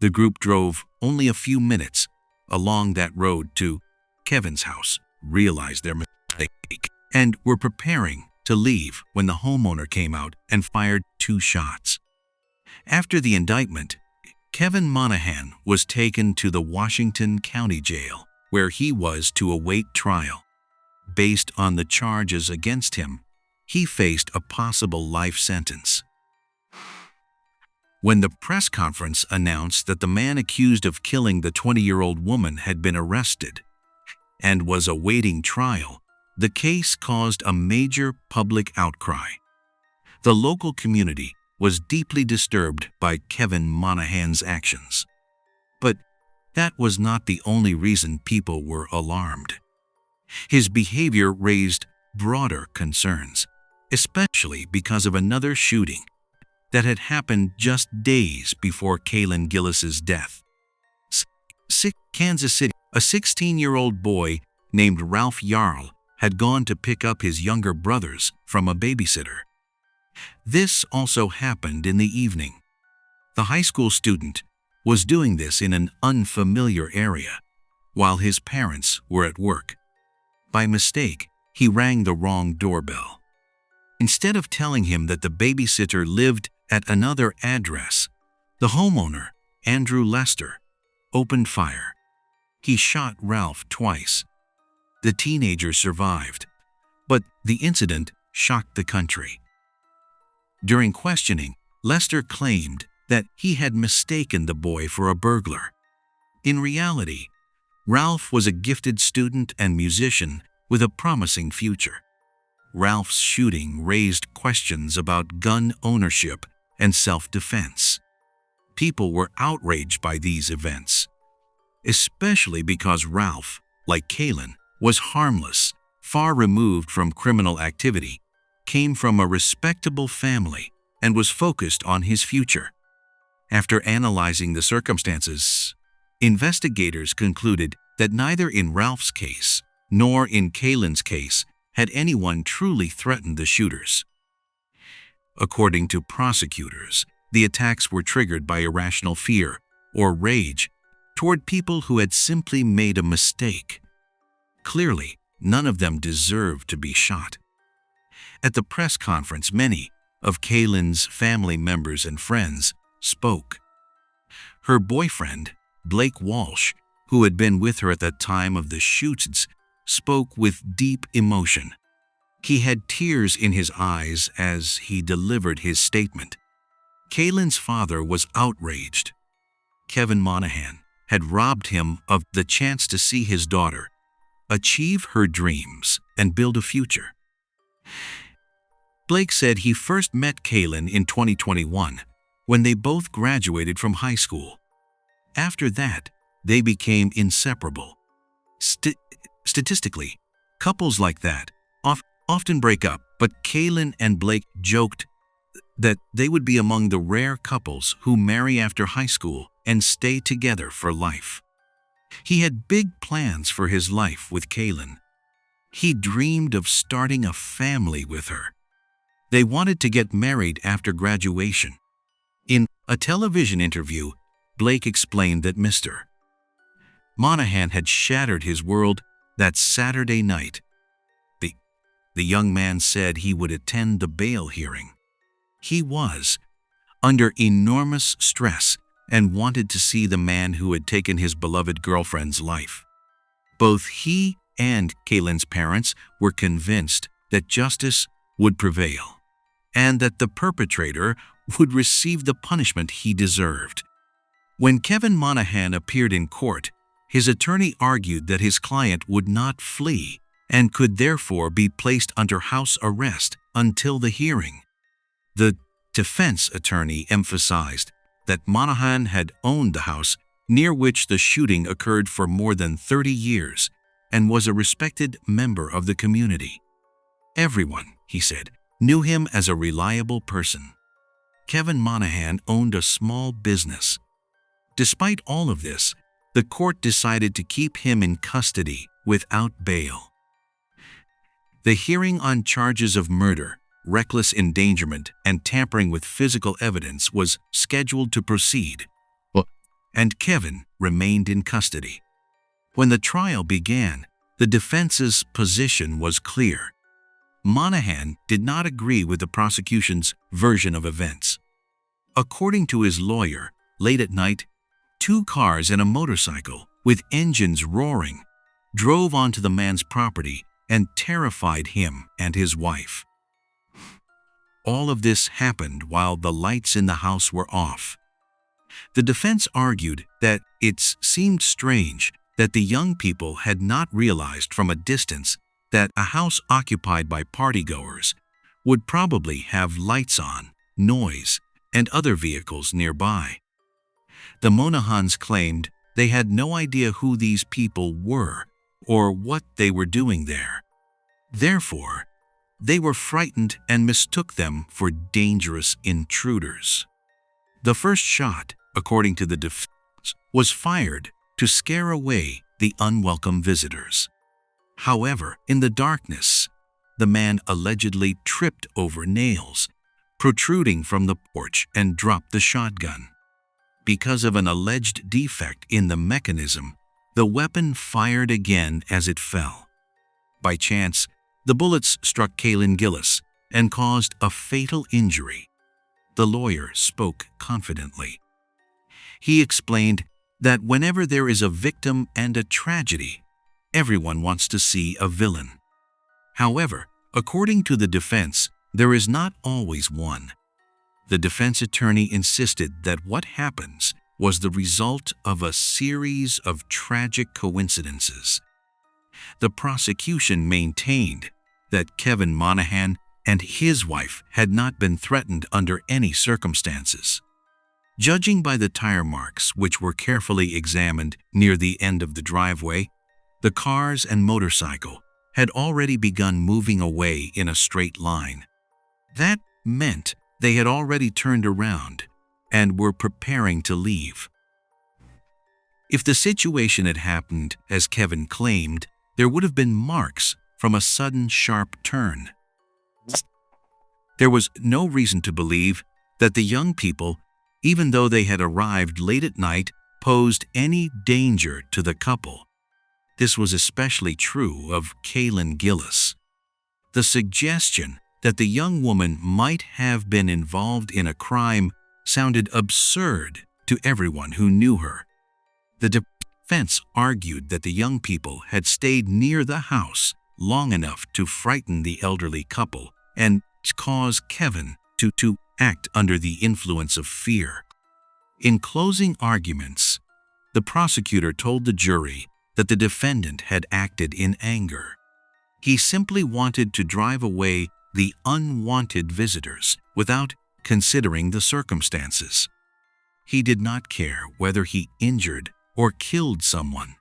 The group drove only a few minutes along that road to Kevin's house, realized their mistake, and were preparing to leave when the homeowner came out and fired 2 shots. After the indictment, Kevin Monahan was taken to the Washington County Jail, where he was to await trial. Based on the charges against him, he faced a possible life sentence. When the press conference announced that the man accused of killing the 20-year-old woman had been arrested and was awaiting trial, the case caused a major public outcry. The local community was deeply disturbed by Kevin Monahan's actions. But that was not the only reason people were alarmed. His behavior raised broader concerns, especially because of another shooting that had happened just days before Kaylin Gillis's death. Kansas City, a 16-year-old boy named Ralph Yarl had gone to pick up his younger brothers from a babysitter. This also happened in the evening. The high school student was doing this in an unfamiliar area while his parents were at work. By mistake, he rang the wrong doorbell. Instead of telling him that the babysitter lived at another address, the homeowner, Andrew Lester, opened fire. He shot Ralph twice. The teenager survived, but the incident shocked the country. During questioning, Lester claimed that he had mistaken the boy for a burglar. In reality, Ralph was a gifted student and musician with a promising future. Ralph's shooting raised questions about gun ownership and self-defense. People were outraged by these events, especially because Ralph, like Kaylin, was harmless, far removed from criminal activity, came from a respectable family, and was focused on his future. After analyzing the circumstances, investigators concluded that neither in Ralph's case nor in Kaylin's case had anyone truly threatened the shooters. According to prosecutors, the attacks were triggered by irrational fear or rage toward people who had simply made a mistake. Clearly, none of them deserved to be shot. At the press conference, many of Kaylin's family members and friends spoke. Her boyfriend, Blake Walsh, who had been with her at the time of the shoots, spoke with deep emotion. He had tears in his eyes as he delivered his statement. Kaylin's father was outraged. Kevin Monahan had robbed him of the chance to see his daughter achieve her dreams and build a future. Blake said he first met Kaylin in 2021 when they both graduated from high school. After that, they became inseparable. Statistically, couples like that often break up, but Kaylin and Blake joked that they would be among the rare couples who marry after high school and stay together for life. He had big plans for his life with Kaylin. He dreamed of starting a family with her. They wanted to get married after graduation. In a television interview, Blake explained that Mr. Monahan had shattered his world that Saturday night. The young man said he would attend the bail hearing. He was under enormous stress and wanted to see the man who had taken his beloved girlfriend's life. Both he and Kaylin's parents were convinced that justice would prevail and that the perpetrator would receive the punishment he deserved. When Kevin Monahan appeared in court, his attorney argued that his client would not flee and could therefore be placed under house arrest until the hearing. The defense attorney emphasized that Monahan had owned the house near which the shooting occurred for more than 30 years and was a respected member of the community. Everyone, he said, knew him as a reliable person. Kevin Monahan owned a small business. Despite all of this, the court decided to keep him in custody without bail. The hearing on charges of murder, reckless endangerment, and tampering with physical evidence was scheduled to proceed, and Kevin remained in custody. When the trial began, the defense's position was clear. Monahan did not agree with the prosecution's version of events. According to his lawyer, late at night, 2 cars and a motorcycle with engines roaring drove onto the man's property and terrified him and his wife. All of this happened while the lights in the house were off. The defense argued that it seemed strange that the young people had not realized from a distance that a house occupied by partygoers would probably have lights on, noise, and other vehicles nearby. The Monahans claimed they had no idea who these people were or what they were doing there. Therefore, they were frightened and mistook them for dangerous intruders. The first shot, according to the defense, was fired to scare away the unwelcome visitors. However, in the darkness, the man allegedly tripped over nails protruding from the porch and dropped the shotgun. Because of an alleged defect in the mechanism, the weapon fired again as it fell. By chance, the bullets struck Kaylin Gillis and caused a fatal injury. The lawyer spoke confidently. He explained that whenever there is a victim and a tragedy, everyone wants to see a villain. However, according to the defense, there is not always one. The defense attorney insisted that what happens was the result of a series of tragic coincidences. The prosecution maintained that Kevin Monahan and his wife had not been threatened under any circumstances. Judging by the tire marks, which were carefully examined near the end of the driveway, the cars and motorcycle had already begun moving away in a straight line. That meant they had already turned around and were preparing to leave. If the situation had happened as Kevin claimed, there would have been marks from a sudden sharp turn. There was no reason to believe that the young people, even though they had arrived late at night, posed any danger to the couple. This was especially true of Kaylin Gillis. The suggestion that the young woman might have been involved in a crime sounded absurd to everyone who knew her. The defense argued that the young people had stayed near the house long enough to frighten the elderly couple and cause Kevin to act under the influence of fear. In closing arguments, the prosecutor told the jury that the defendant had acted in anger. He simply wanted to drive away the unwanted visitors without considering the circumstances. He did not care whether he injured or killed someone.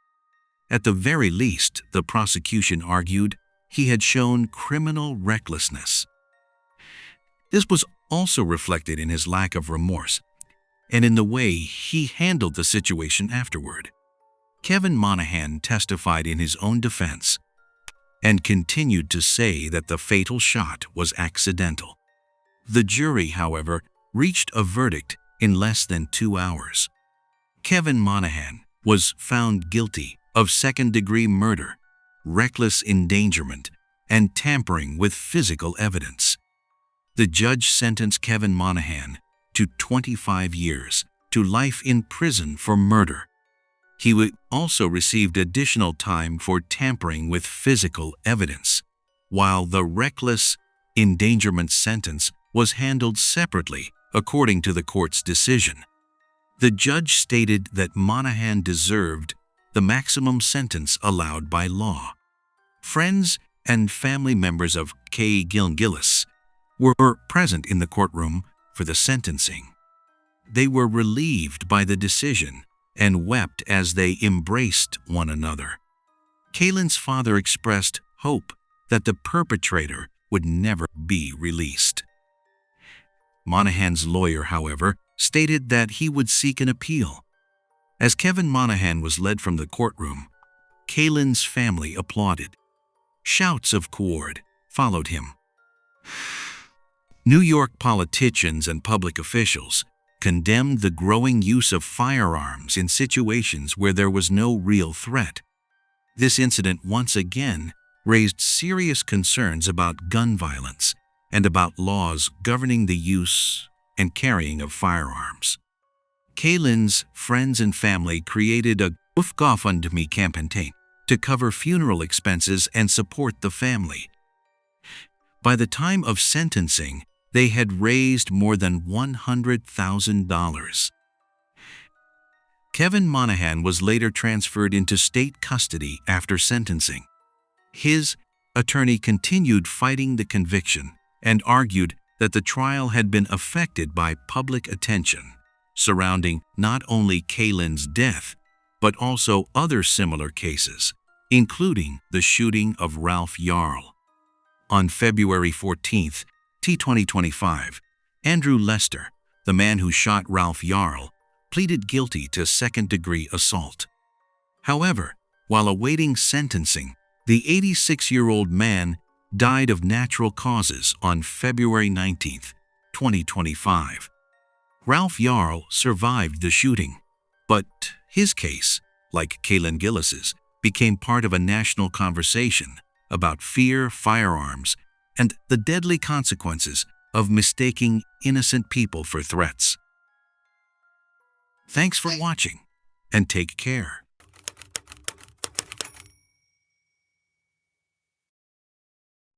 At the very least, the prosecution argued, he had shown criminal recklessness. This was also reflected in his lack of remorse and in the way he handled the situation afterward. Kevin Monahan testified in his own defense and continued to say that the fatal shot was accidental. The jury, however, reached a verdict in less than 2 hours. Kevin Monahan was found guilty of second-degree murder, reckless endangerment, and tampering with physical evidence. The judge sentenced Kevin Monahan to 25 years to life in prison for murder. He also received additional time for tampering with physical evidence, while the reckless endangerment sentence was handled separately according to the court's decision. The judge stated that Monahan deserved the maximum sentence allowed by law. Friends and family members of Kaylin Gillis were present in the courtroom for the sentencing. They were relieved by the decision and wept as they embraced one another. Kaylin's father expressed hope that the perpetrator would never be released. Monahan's lawyer, however, stated that he would seek an appeal. As Kevin Monahan was led from the courtroom, Kaylin's family applauded. Shouts of "Cord" followed him. New York politicians and public officials condemned the growing use of firearms in situations where there was no real threat. This incident once again raised serious concerns about gun violence and about laws governing the use and carrying of firearms. Kaylin's friends and family created a GoFundMe campaign to cover funeral expenses and support the family. By the time of sentencing, they had raised more than $100,000. Kevin Monahan was later transferred into state custody after sentencing. His attorney continued fighting the conviction and argued that the trial had been affected by public attention surrounding not only Kaylin's death, but also other similar cases, including the shooting of Ralph Yarl. On February 14, 2025, Andrew Lester, the man who shot Ralph Yarl, pleaded guilty to second-degree assault. However, while awaiting sentencing, the 86-year-old man died of natural causes on February 19, 2025. Ralph Yarl survived the shooting, but his case, like Kaylin Gillis's, became part of a national conversation about fear, firearms, and the deadly consequences of mistaking innocent people for threats. Thanks for watching, and take care.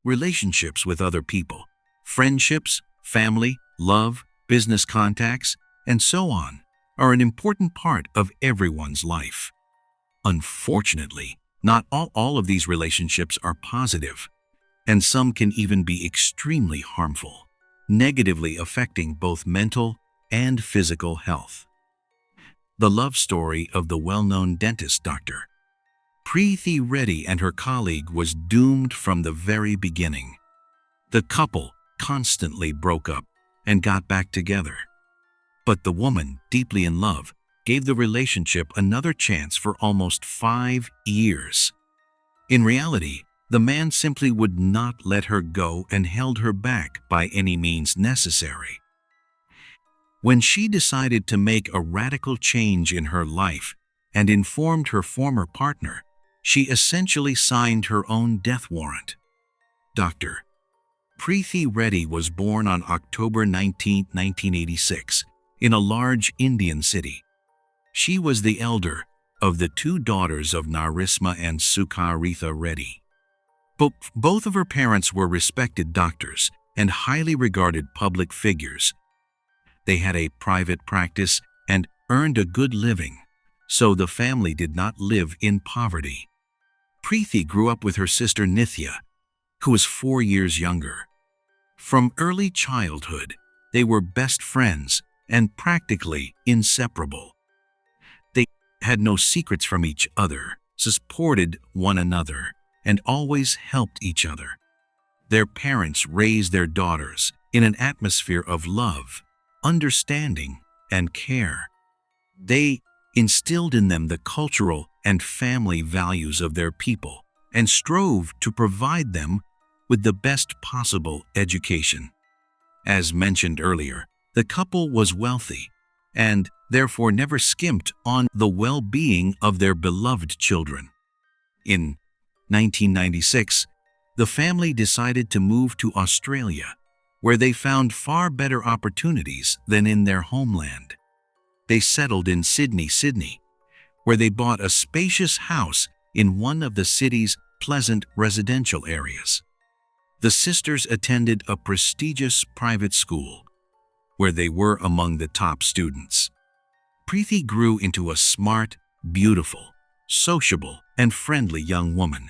Relationships with other people, friendships, family, love, business contacts, and so on, are an important part of everyone's life. Unfortunately, not all of these relationships are positive, and some can even be extremely harmful, negatively affecting both mental and physical health. The love story of the well-known dentist Dr. Preethi Reddy and her colleague was doomed from the very beginning. The couple constantly broke up and got back together. But the woman, deeply in love, gave the relationship another chance for almost 5 years. In reality, the man simply would not let her go and held her back by any means necessary. When she decided to make a radical change in her life and informed her former partner, she essentially signed her own death warrant. Dr. Preethi Reddy was born on October 19, 1986, in a large Indian city. She was the elder of the 2 daughters of Narisma and Sucharitha Reddy. Both of her parents were respected doctors and highly regarded public figures. They had a private practice and earned a good living, so the family did not live in poverty. Preethi grew up with her sister Nithya, who was 4 years younger. From early childhood, they were best friends and practically inseparable. They had no secrets from each other, supported one another, and always helped each other. Their parents raised their daughters in an atmosphere of love, understanding, and care. They instilled in them the cultural and family values of their people and strove to provide them with the best possible education. As mentioned earlier, the couple was wealthy and therefore never skimped on the well-being of their beloved children. In 1996, the family decided to move to Australia, where they found far better opportunities than in their homeland. They settled in Sydney, where they bought a spacious house in one of the city's pleasant residential areas. The sisters attended a prestigious private school, where they were among the top students. Preethi grew into a smart, beautiful, sociable, and friendly young woman.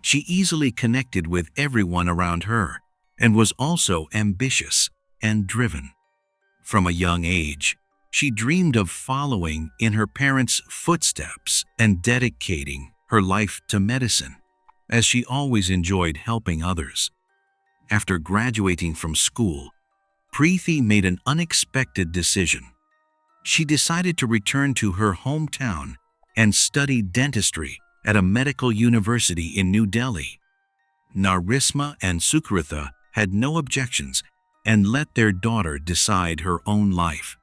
She easily connected with everyone around her and was also ambitious and driven. From a young age, she dreamed of following in her parents' footsteps and dedicating her life to medicine, as she always enjoyed helping others. After graduating from school, Preethi made an unexpected decision. She decided to return to her hometown and study dentistry at a medical university in New Delhi. Narisma and Sukritha had no objections and let their daughter decide her own life.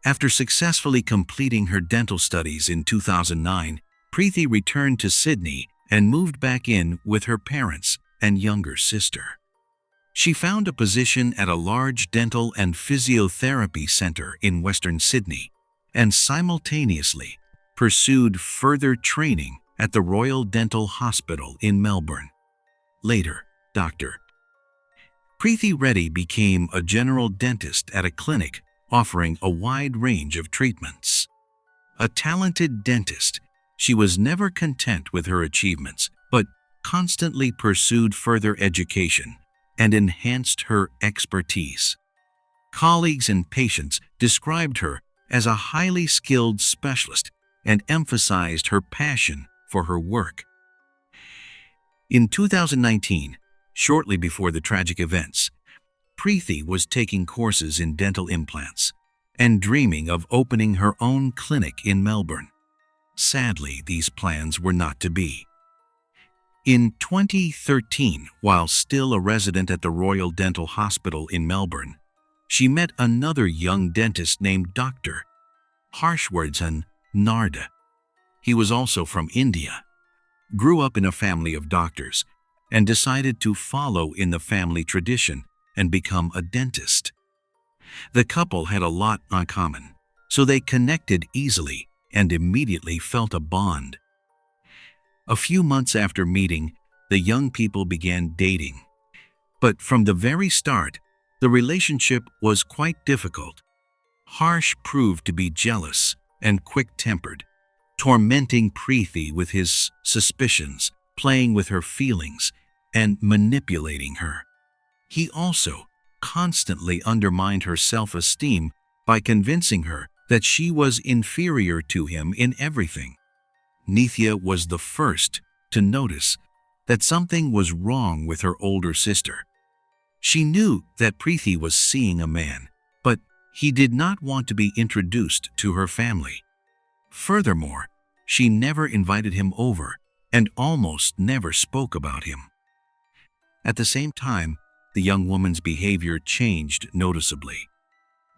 After successfully completing her dental studies in 2009, Preethi returned to Sydney and moved back in with her parents and younger sister. She found a position at a large dental and physiotherapy center in Western Sydney and simultaneously pursued further training at the Royal Dental Hospital in Melbourne. Later, Dr. Preethi Reddy became a general dentist at a clinic offering a wide range of treatments. A talented dentist, she was never content with her achievements, but constantly pursued further education and enhanced her expertise. Colleagues and patients described her as a highly skilled specialist and emphasized her passion for her work. In 2019, shortly before the tragic events, Preethi was taking courses in dental implants and dreaming of opening her own clinic in Melbourne. Sadly, these plans were not to be. In 2013, while still a resident at the Royal Dental Hospital in Melbourne, she met another young dentist named Dr. Harshvardhan Narda. He was also from India, grew up in a family of doctors, and decided to follow in the family tradition and become a dentist. The couple had a lot in common, so they connected easily and immediately felt a bond. A few months after meeting, the young people began dating. But from the very start, the relationship was quite difficult. Harsh proved to be jealous and quick-tempered, tormenting Preethi with his suspicions, playing with her feelings, and manipulating her. He also constantly undermined her self-esteem by convincing her that she was inferior to him in everything. Nithya was the first to notice that something was wrong with her older sister. She knew that Preethi was seeing a man, but he did not want to be introduced to her family. Furthermore, she never invited him over and almost never spoke about him. At the same time, the young woman's behavior changed noticeably.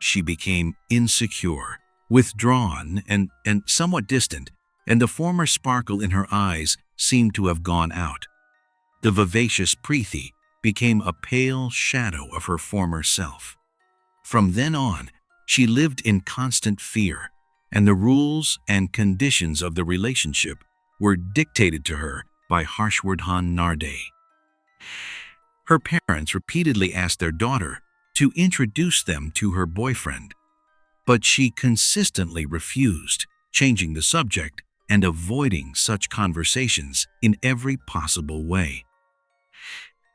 She became insecure, withdrawn, and somewhat distant, and the former sparkle in her eyes seemed to have gone out. The vivacious Preethi became a pale shadow of her former self. From then on, she lived in constant fear, and the rules and conditions of the relationship were dictated to her by Harshvardhan Narda. Her parents repeatedly asked their daughter to introduce them to her boyfriend, but she consistently refused, changing the subject and avoiding such conversations in every possible way.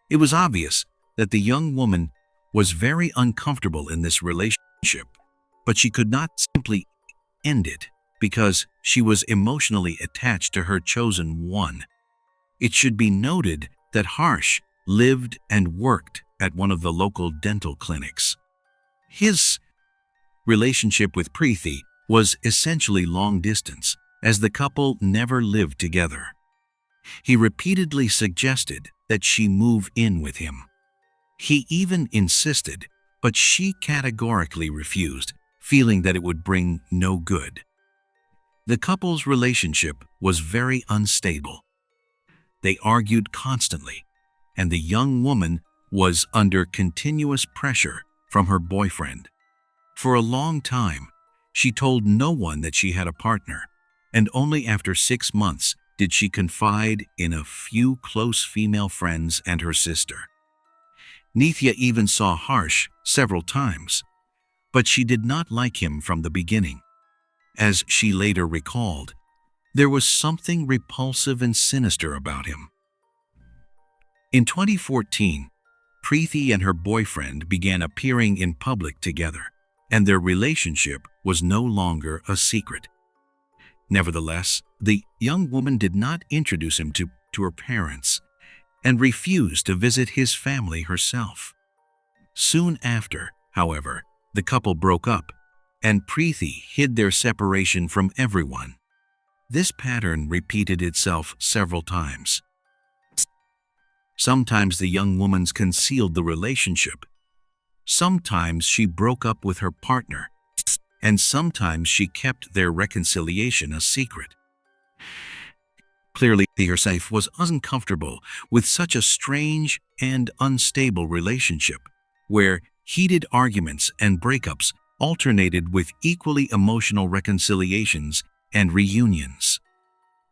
It was obvious that the young woman was very uncomfortable in this relationship, but she could not simply end it because she was emotionally attached to her chosen one. It should be noted that Harsh lived and worked at one of the local dental clinics. His relationship with Preethi was essentially long distance, as the couple never lived together. He repeatedly suggested that she move in with him. He even insisted, but she categorically refused, feeling that it would bring no good. The couple's relationship was very unstable. They argued constantly, and the young woman was under continuous pressure from her boyfriend. For a long time, she told no one that she had a partner, and only after 6 months did she confide in a few close female friends and her sister. Nithya even saw Harsh several times, but she did not like him from the beginning. As she later recalled, there was something repulsive and sinister about him. In 2014, Preethi and her boyfriend began appearing in public together, and their relationship was no longer a secret. Nevertheless, the young woman did not introduce him to her parents and refused to visit his family herself. Soon after, however, the couple broke up, and Preethi hid their separation from everyone. This pattern repeated itself several times. Sometimes the young woman concealed the relationship. Sometimes she broke up with her partner, and sometimes she kept their reconciliation a secret. Clearly, herself was uncomfortable with such a strange and unstable relationship, where heated arguments and breakups alternated with equally emotional reconciliations and reunions.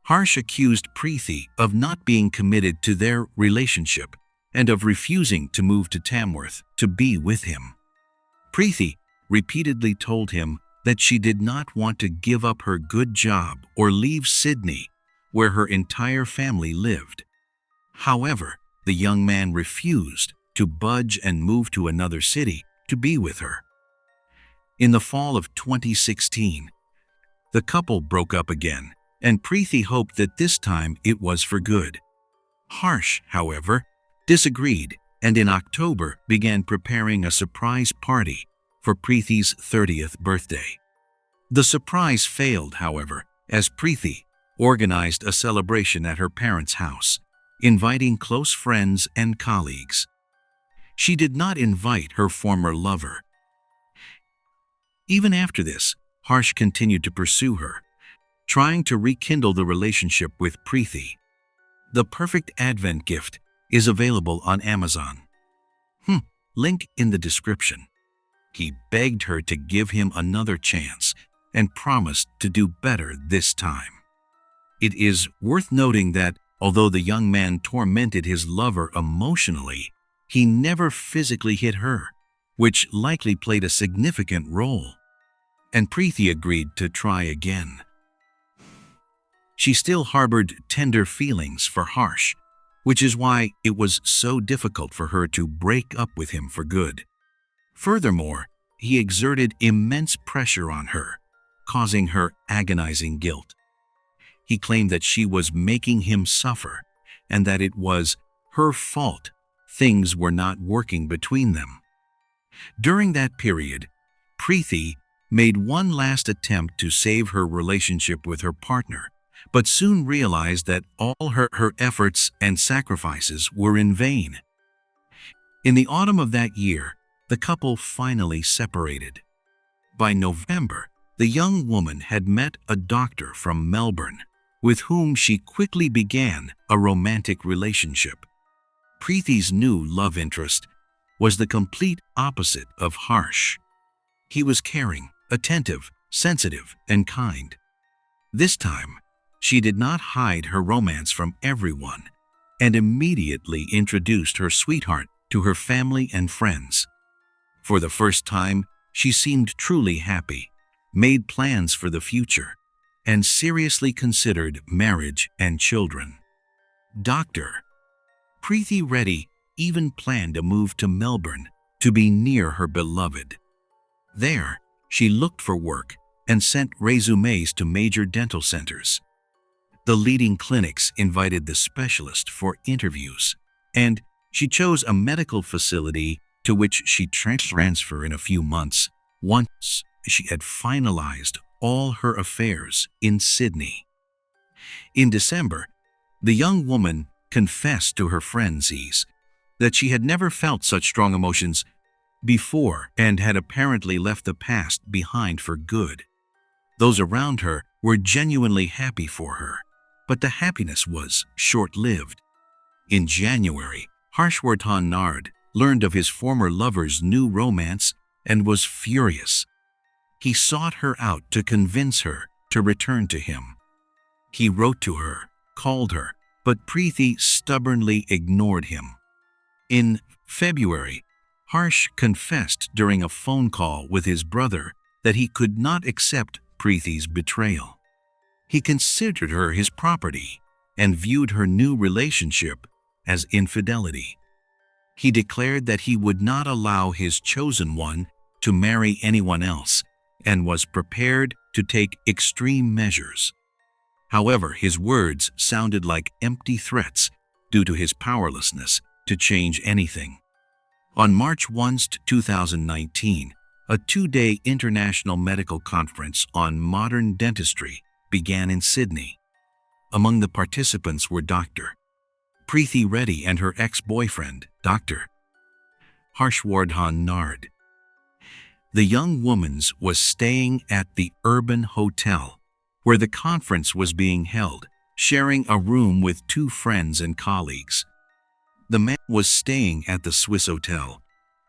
Harsh accused Preethi of not being committed to their relationship and of refusing to move to Tamworth to be with him. Preethi repeatedly told him that she did not want to give up her good job or leave Sydney, where her entire family lived. However, the young man refused to budge and move to another city to be with her. In the fall of 2016, the couple broke up again, and Preethi hoped that this time it was for good. Harsh, however, disagreed, and in October began preparing a surprise party for Preethi's 30th birthday. The surprise failed, however, as Preethi organized a celebration at her parents' house, inviting close friends and colleagues. She did not invite her former lover. Even after this, Harsh continued to pursue her, trying to rekindle the relationship with Preethi. The Perfect Advent Gift is available on Amazon. Link in the description. He begged her to give him another chance and promised to do better this time. It is worth noting that although the young man tormented his lover emotionally, he never physically hit her, which likely played a significant role. And Preethi agreed to try again. She still harbored tender feelings for Harsh, which is why it was so difficult for her to break up with him for good. Furthermore, he exerted immense pressure on her, causing her agonizing guilt. He claimed that she was making him suffer and that it was her fault things were not working between them. During that period, Preethi made one last attempt to save her relationship with her partner, but soon realized that all her efforts and sacrifices were in vain. In the autumn of that year, the couple finally separated. By November, the young woman had met a doctor from Melbourne, with whom she quickly began a romantic relationship. Preethi's new love interest was the complete opposite of Harsh. He was caring, attentive, sensitive, and kind. This time, she did not hide her romance from everyone and immediately introduced her sweetheart to her family and friends. For the first time, she seemed truly happy, made plans for the future, and seriously considered marriage and children. Dr. Preethi Reddy even planned a move to Melbourne to be near her beloved. There, she looked for work and sent resumes to major dental centers. The leading clinics invited the specialist for interviews, and she chose a medical facility to which she'd transfer in a few months once she had finalized all her affairs in Sydney. In December, the young woman confessed to her friends that she had never felt such strong emotions before and had apparently left the past behind for good. Those around her were genuinely happy for her, but the happiness was short-lived. In January, Harshvardhan Nard learned of his former lover's new romance and was furious. He sought her out to convince her to return to him. He wrote to her, called her, but Preethi stubbornly ignored him. In February, Harsh confessed during a phone call with his brother that he could not accept Preethi's betrayal. He considered her his property and viewed her new relationship as infidelity. He declared that he would not allow his chosen one to marry anyone else and was prepared to take extreme measures. However, his words sounded like empty threats due to his powerlessness to change anything. On March 1, 2019, a two-day international medical conference on modern dentistry began in Sydney. Among the participants were Dr. Preethi Reddy and her ex-boyfriend, Dr. Harshwardhan Nard. The young woman was staying at the Urban Hotel, where the conference was being held, sharing a room with two friends and colleagues. The man was staying at the Swissôtel,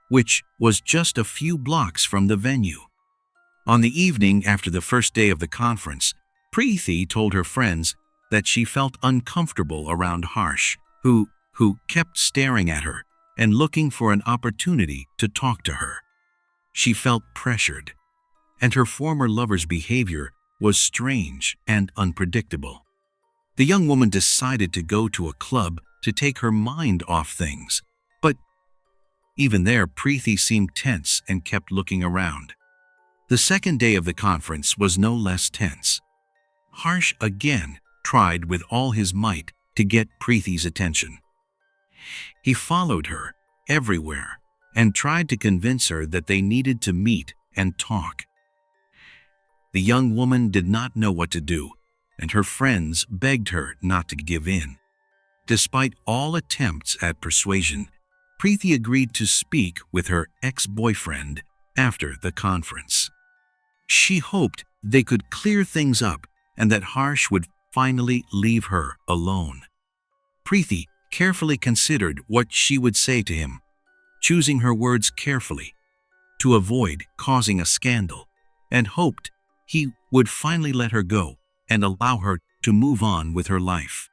which was just a few blocks from the venue. On the evening after the first day of the conference, Preethi told her friends that she felt uncomfortable around Harsh, who kept staring at her and looking for an opportunity to talk to her. She felt pressured, and her former lover's behavior was strange and unpredictable. The young woman decided to go to a club to take her mind off things, but even there, Preethi seemed tense and kept looking around. The second day of the conference was no less tense. Harsh again tried with all his might to get Preethi's attention. He followed her everywhere and tried to convince her that they needed to meet and talk. The young woman did not know what to do, and her friends begged her not to give in. Despite all attempts at persuasion, Preethi agreed to speak with her ex-boyfriend after the conference. She hoped they could clear things up and that Harsh would finally leave her alone. Preethi carefully considered what she would say to him, choosing her words carefully to avoid causing a scandal, and hoped he would finally let her go and allow her to move on with her life.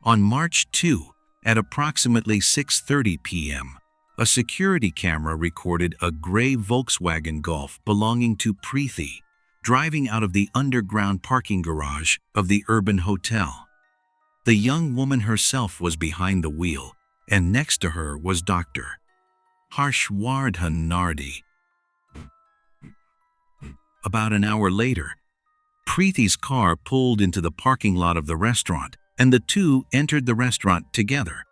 On March 2, at approximately 6:30 p.m., a security camera recorded a gray Volkswagen Golf belonging to Preethi driving out of the underground parking garage of the Urban Hotel. The young woman herself was behind the wheel, and next to her was Dr. Harshwardhan Nardi. About an hour later, Preethi's car pulled into the parking lot of the restaurant, and the two entered the restaurant together.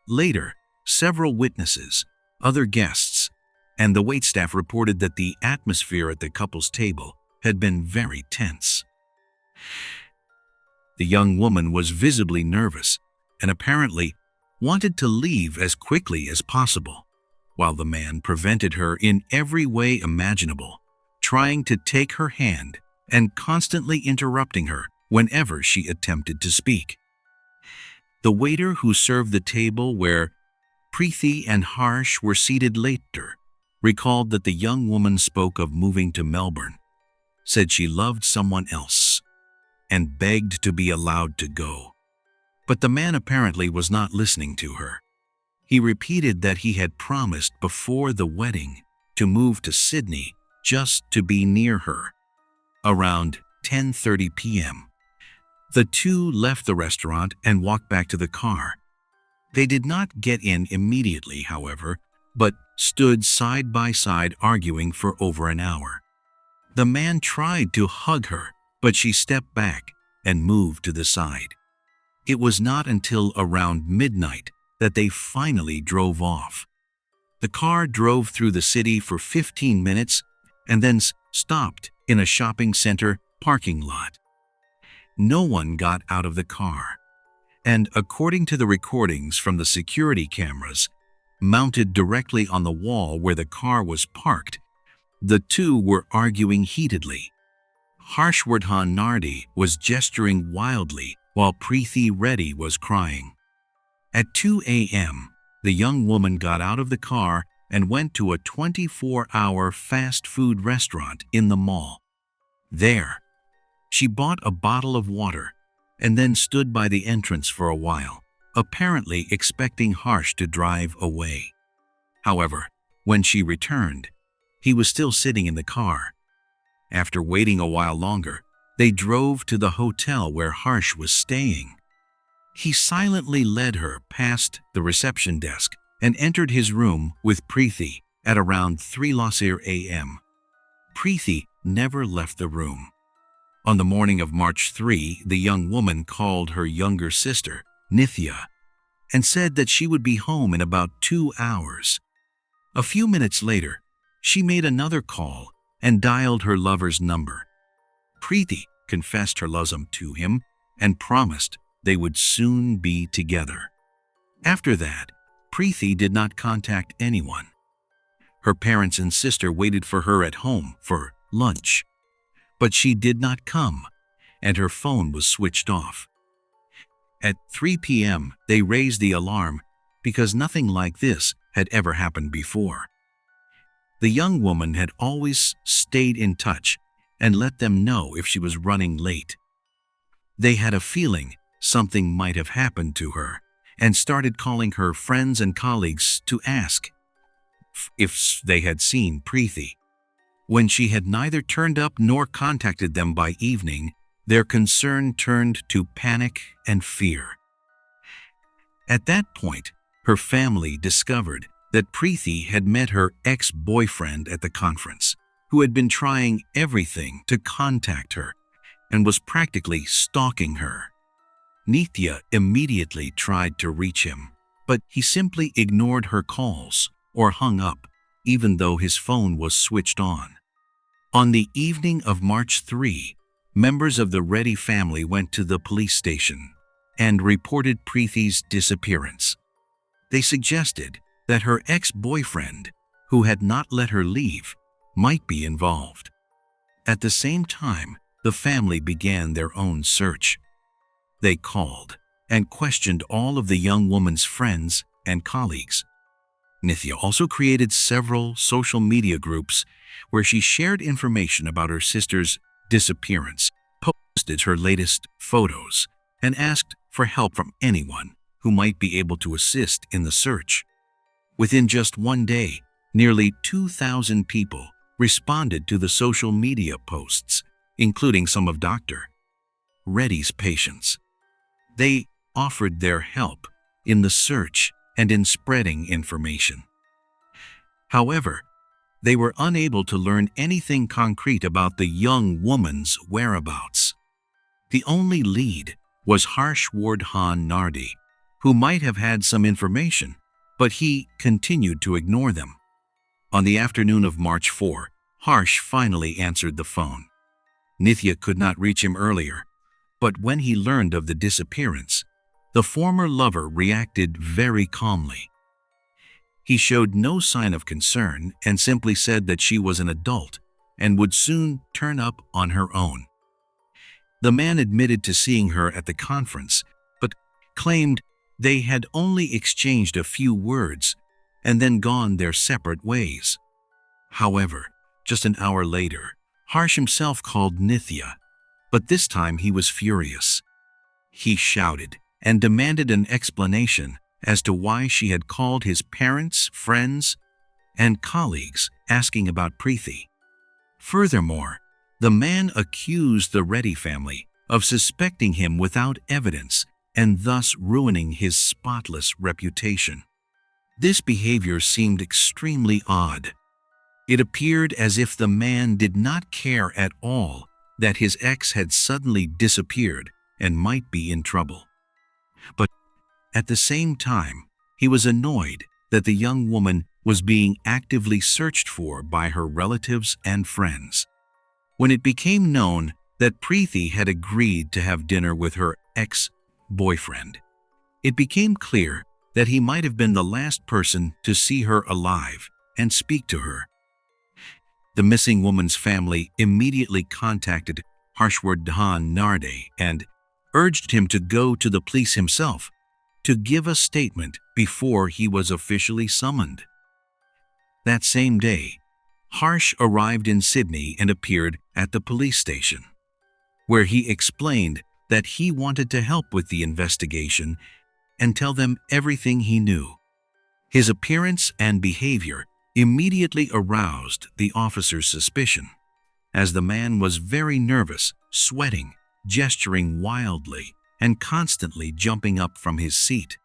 Later, several witnesses, other guests, and the waitstaff reported that the atmosphere at the couple's table had been very tense. The young woman was visibly nervous and apparently wanted to leave as quickly as possible, while the man prevented her in every way imaginable, trying to take her hand and constantly interrupting her whenever she attempted to speak. The waiter who served the table where Preethi and Harsh were seated later recalled that the young woman spoke of moving to Melbourne, said she loved someone else, and begged to be allowed to go. But the man apparently was not listening to her. He repeated that he had promised before the wedding to move to Sydney just to be near her. Around 10:30 p.m., the two left the restaurant and walked back to the car. They did not get in immediately, however, but stood side by side arguing for over an hour. The man tried to hug her, but she stepped back and moved to the side. It was not until around midnight that they finally drove off. The car drove through the city for 15 minutes and then stopped in a shopping center parking lot. No one got out of the car, and according to the recordings from the security cameras mounted directly on the wall where the car was parked, the two were arguing heatedly. Harshwardhan Nardi was gesturing wildly while Preethi Reddy was crying. At 2 a.m., the young woman got out of the car and went to a 24-hour fast food restaurant in the mall. There, she bought a bottle of water and then stood by the entrance for a while, apparently expecting Harsh to drive away. However, when she returned, he was still sitting in the car. After waiting a while longer, they drove to the hotel where Harsh was staying. He silently led her past the reception desk and entered his room with Preethi at around 3:00 a.m. Preethi never left the room. On the morning of March 3, the young woman called her younger sister, Nithya, and said that she would be home in about 2 hours. A few minutes later, she made another call and dialed her lover's number. Preeti confessed her love to him and promised they would soon be together. After that, Preeti did not contact anyone. Her parents and sister waited for her at home for lunch, but she did not come, and her phone was switched off. At 3 p.m., they raised the alarm because nothing like this had ever happened before. The young woman had always stayed in touch and let them know if she was running late. They had a feeling something might have happened to her and started calling her friends and colleagues to ask if they had seen Preeti. When she had neither turned up nor contacted them by evening, their concern turned to panic and fear. At that point, her family discovered that Preeti had met her ex-boyfriend at the conference, who had been trying everything to contact her and was practically stalking her. Nithya immediately tried to reach him, but he simply ignored her calls or hung up, even though his phone was switched on. On the evening of March 3, members of the Reddy family went to the police station and reported Preeti's disappearance. They suggested that her ex-boyfriend, who had not let her leave, might be involved. At the same time, the family began their own search. They called and questioned all of the young woman's friends and colleagues. Nithya also created several social media groups where she shared information about her sister's disappearance, posted her latest photos, and asked for help from anyone who might be able to assist in the search. Within just one day, nearly 2,000 people responded to the social media posts, including some of Dr. Reddy's patients. They offered their help in the search and in spreading information. However, they were unable to learn anything concrete about the young woman's whereabouts. The only lead was Harshvardhan Nardi, who might have had some information, but he continued to ignore them. On the afternoon of March 4, Harsh finally answered the phone. Nithya could not reach him earlier, but when he learned of the disappearance, the former lover reacted very calmly. He showed no sign of concern and simply said that she was an adult and would soon turn up on her own. The man admitted to seeing her at the conference, but claimed they had only exchanged a few words and then gone their separate ways. However, just an hour later, Harsh himself called Nithya, but this time he was furious. He shouted and demanded an explanation as to why she had called his parents, friends, and colleagues asking about Preeti. Furthermore, the man accused the Reddy family of suspecting him without evidence and thus ruining his spotless reputation. This behavior seemed extremely odd. It appeared as if the man did not care at all that his ex had suddenly disappeared and might be in trouble. But at the same time, he was annoyed that the young woman was being actively searched for by her relatives and friends. When it became known that Preeti had agreed to have dinner with her ex-boyfriend, it became clear that he might have been the last person to see her alive and speak to her. The missing woman's family immediately contacted Harshvardhan Nardi and urged him to go to the police himself to give a statement before he was officially summoned. That same day, Harsh arrived in Sydney and appeared at the police station, where he explained that he wanted to help with the investigation and tell them everything he knew. His appearance and behavior immediately aroused the officer's suspicion, as the man was very nervous, sweating, gesturing wildly, and constantly jumping up from his seat.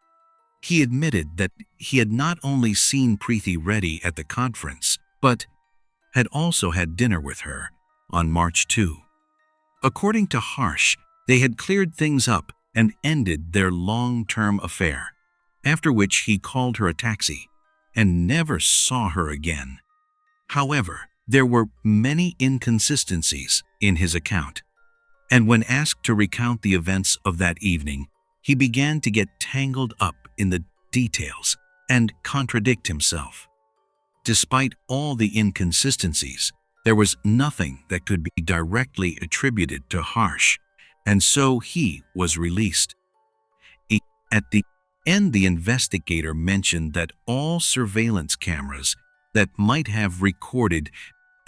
He admitted that he had not only seen Preeti Reddy at the conference, but had also had dinner with her on March 2. According to Harsh, they had cleared things up and ended their long-term affair, after which he called her a taxi and never saw her again. However, there were many inconsistencies in his account, and when asked to recount the events of that evening, he began to get tangled up in the details and contradict himself. Despite all the inconsistencies, there was nothing that could be directly attributed to Harsh, and so he was released. At the end, the investigator mentioned that all surveillance cameras that might have recorded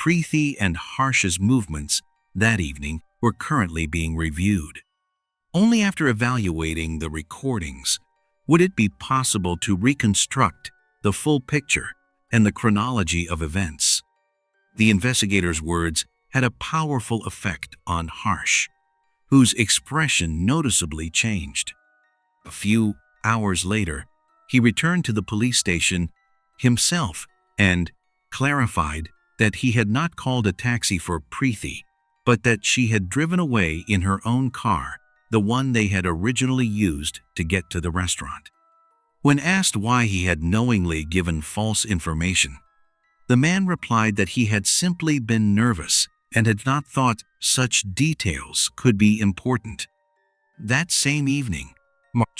Preethi and Harsh's movements that evening were currently being reviewed. Only after evaluating the recordings would it be possible to reconstruct the full picture and the chronology of events. The investigator's words had a powerful effect on Harsh, whose expression noticeably changed. A few hours later, he returned to the police station himself and clarified that he had not called a taxi for Preethi, but that she had driven away in her own car, the one they had originally used to get to the restaurant. When asked why he had knowingly given false information, the man replied that he had simply been nervous and had not thought such details could be important. That same evening,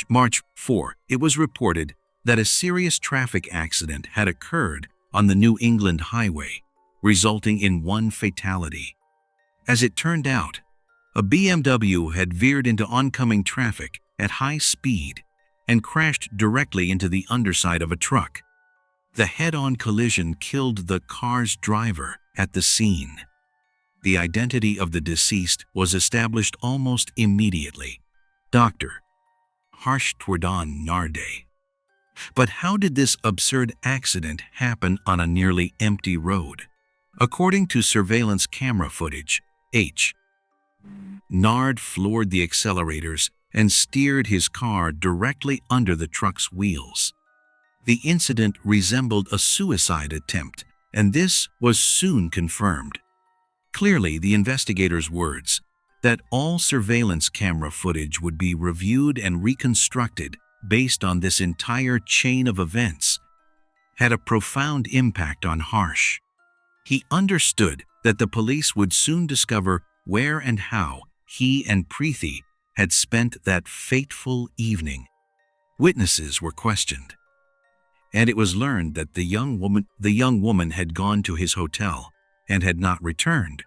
March 4, it was reported that a serious traffic accident had occurred on the New England highway, resulting in one fatality. As it turned out, a BMW had veered into oncoming traffic at high speed and crashed directly into the underside of a truck. The head-on collision killed the car's driver at the scene. The identity of the deceased was established almost immediately: Dr. Harshvardhan Narde. But how did this absurd accident happen on a nearly empty road? According to surveillance camera footage, Nard floored the accelerators and steered his car directly under the truck's wheels. The incident resembled a suicide attempt, and this was soon confirmed. Clearly, the investigators' words, that all surveillance camera footage would be reviewed and reconstructed based on this entire chain of events, had a profound impact on Harsh. He understood that the police would soon discover where and how he and Preethi had spent that fateful evening. Witnesses were questioned, and it was learned that the young woman had gone to his hotel and had not returned.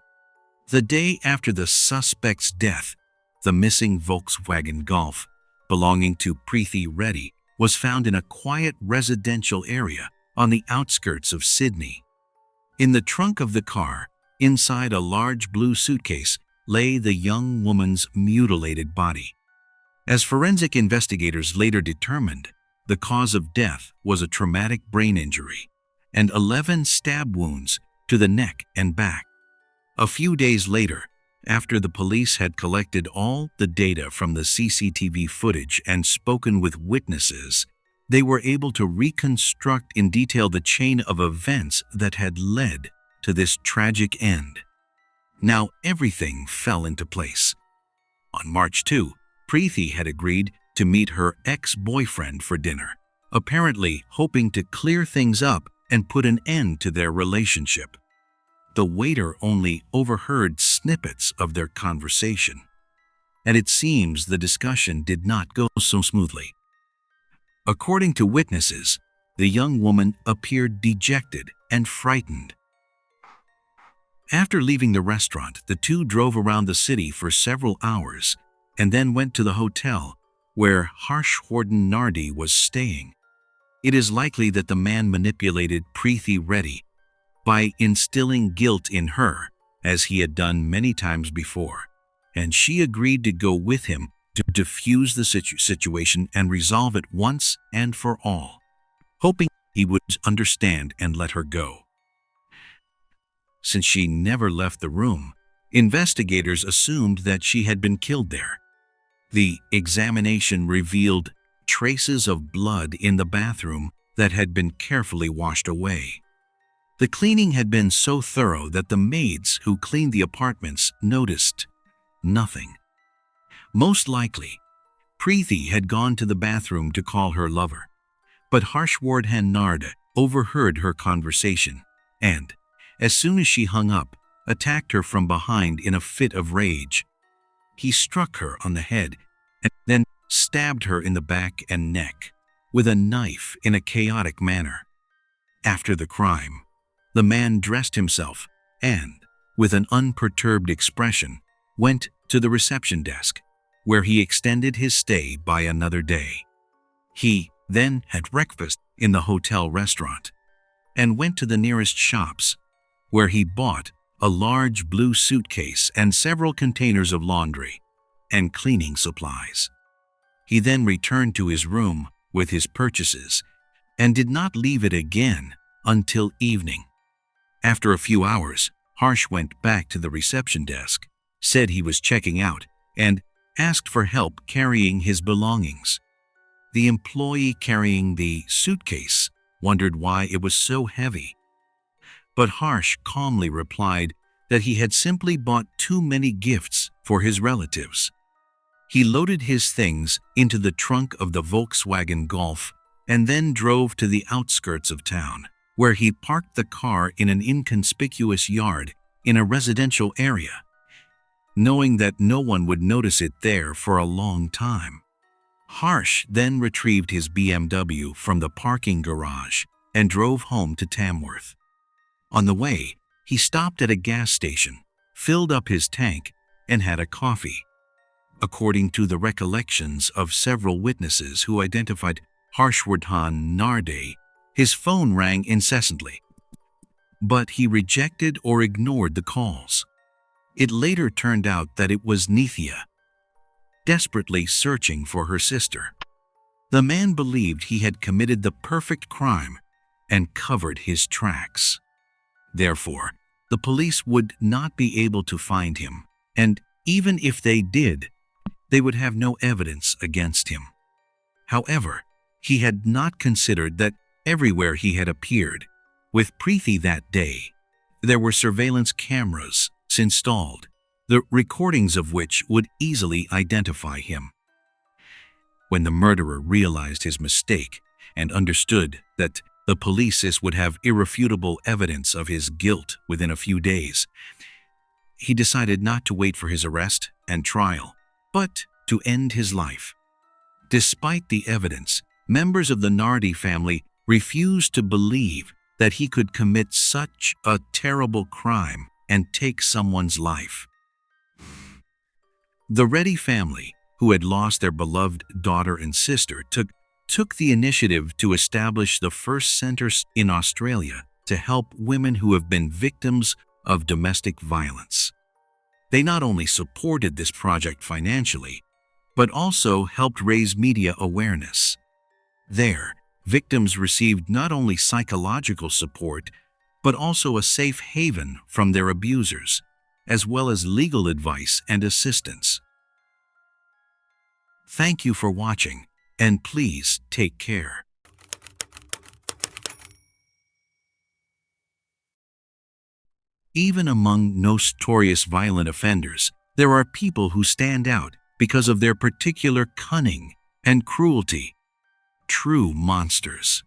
The day after the suspect's death, the missing Volkswagen Golf belonging to Preethi Reddy was found in a quiet residential area on the outskirts of Sydney. In the trunk of the car, inside a large blue suitcase, lay the young woman's mutilated body. As forensic investigators later determined, the cause of death was a traumatic brain injury and 11 stab wounds to the neck and back. A few days later, after the police had collected all the data from the CCTV footage and spoken with witnesses, they were able to reconstruct in detail the chain of events that had led to this tragic end. Now everything fell into place. On March 2, Preethi had agreed to meet her ex-boyfriend for dinner, apparently hoping to clear things up and put an end to their relationship. The waiter only overheard snippets of their conversation, and it seems the discussion did not go so smoothly. According to witnesses, the young woman appeared dejected and frightened. After leaving the restaurant, the two drove around the city for several hours and then went to the hotel where Harshvardhan Narde was staying. It is likely that the man manipulated Preethi Reddy by instilling guilt in her, as he had done many times before, and she agreed to go with him to defuse the situation and resolve it once and for all, hoping he would understand and let her go. Since she never left the room, investigators assumed that she had been killed there. The examination revealed traces of blood in the bathroom that had been carefully washed away. The cleaning had been so thorough that the maids who cleaned the apartments noticed nothing. Most likely, Preethi had gone to the bathroom to call her lover, But Harshwardhan Narde overheard her conversation and, as soon as she hung up, attacked her from behind in a fit of rage. He struck her on the head and then stabbed her in the back and neck with a knife in a chaotic manner. After the crime, the man dressed himself and, with an unperturbed expression, went to the reception desk, where he extended his stay by another day. He then had breakfast in the hotel restaurant and went to the nearest shops, where he bought a large blue suitcase and several containers of laundry and cleaning supplies. He then returned to his room with his purchases and did not leave it again until evening. After a few hours, Harsh went back to the reception desk, said he was checking out, and asked for help carrying his belongings. The employee carrying the suitcase wondered why it was so heavy. But Harsh calmly replied that he had simply bought too many gifts for his relatives. He loaded his things into the trunk of the Volkswagen Golf and then drove to the outskirts of town, where he parked the car in an inconspicuous yard in a residential area, knowing that no one would notice it there for a long time. Harsh then retrieved his BMW from the parking garage and drove home to Tamworth. On the way, he stopped at a gas station, filled up his tank, and had a coffee. According to the recollections of several witnesses who identified Harshwardhan Narde, his phone rang incessantly, but he rejected or ignored the calls. It later turned out that it was Nithya, desperately searching for her sister. The man believed he had committed the perfect crime and covered his tracks. Therefore, the police would not be able to find him, and even if they did, they would have no evidence against him. However, he had not considered that everywhere he had appeared with Preeti that day, there were surveillance cameras installed, the recordings of which would easily identify him. When the murderer realized his mistake and understood that the police would have irrefutable evidence of his guilt within a few days, he decided not to wait for his arrest and trial, but to end his life. Despite the evidence, members of the Narde family refused to believe that he could commit such a terrible crime and take someone's life. The Reddy family, who had lost their beloved daughter and sister, took the initiative to establish the first center in Australia to help women who have been victims of domestic violence. They not only supported this project financially, but also helped raise media awareness. There, victims received not only psychological support, but also a safe haven from their abusers, as well as legal advice and assistance. Thank you for watching, and please take care. Even among notorious violent offenders, there are people who stand out because of their particular cunning and cruelty. True monsters.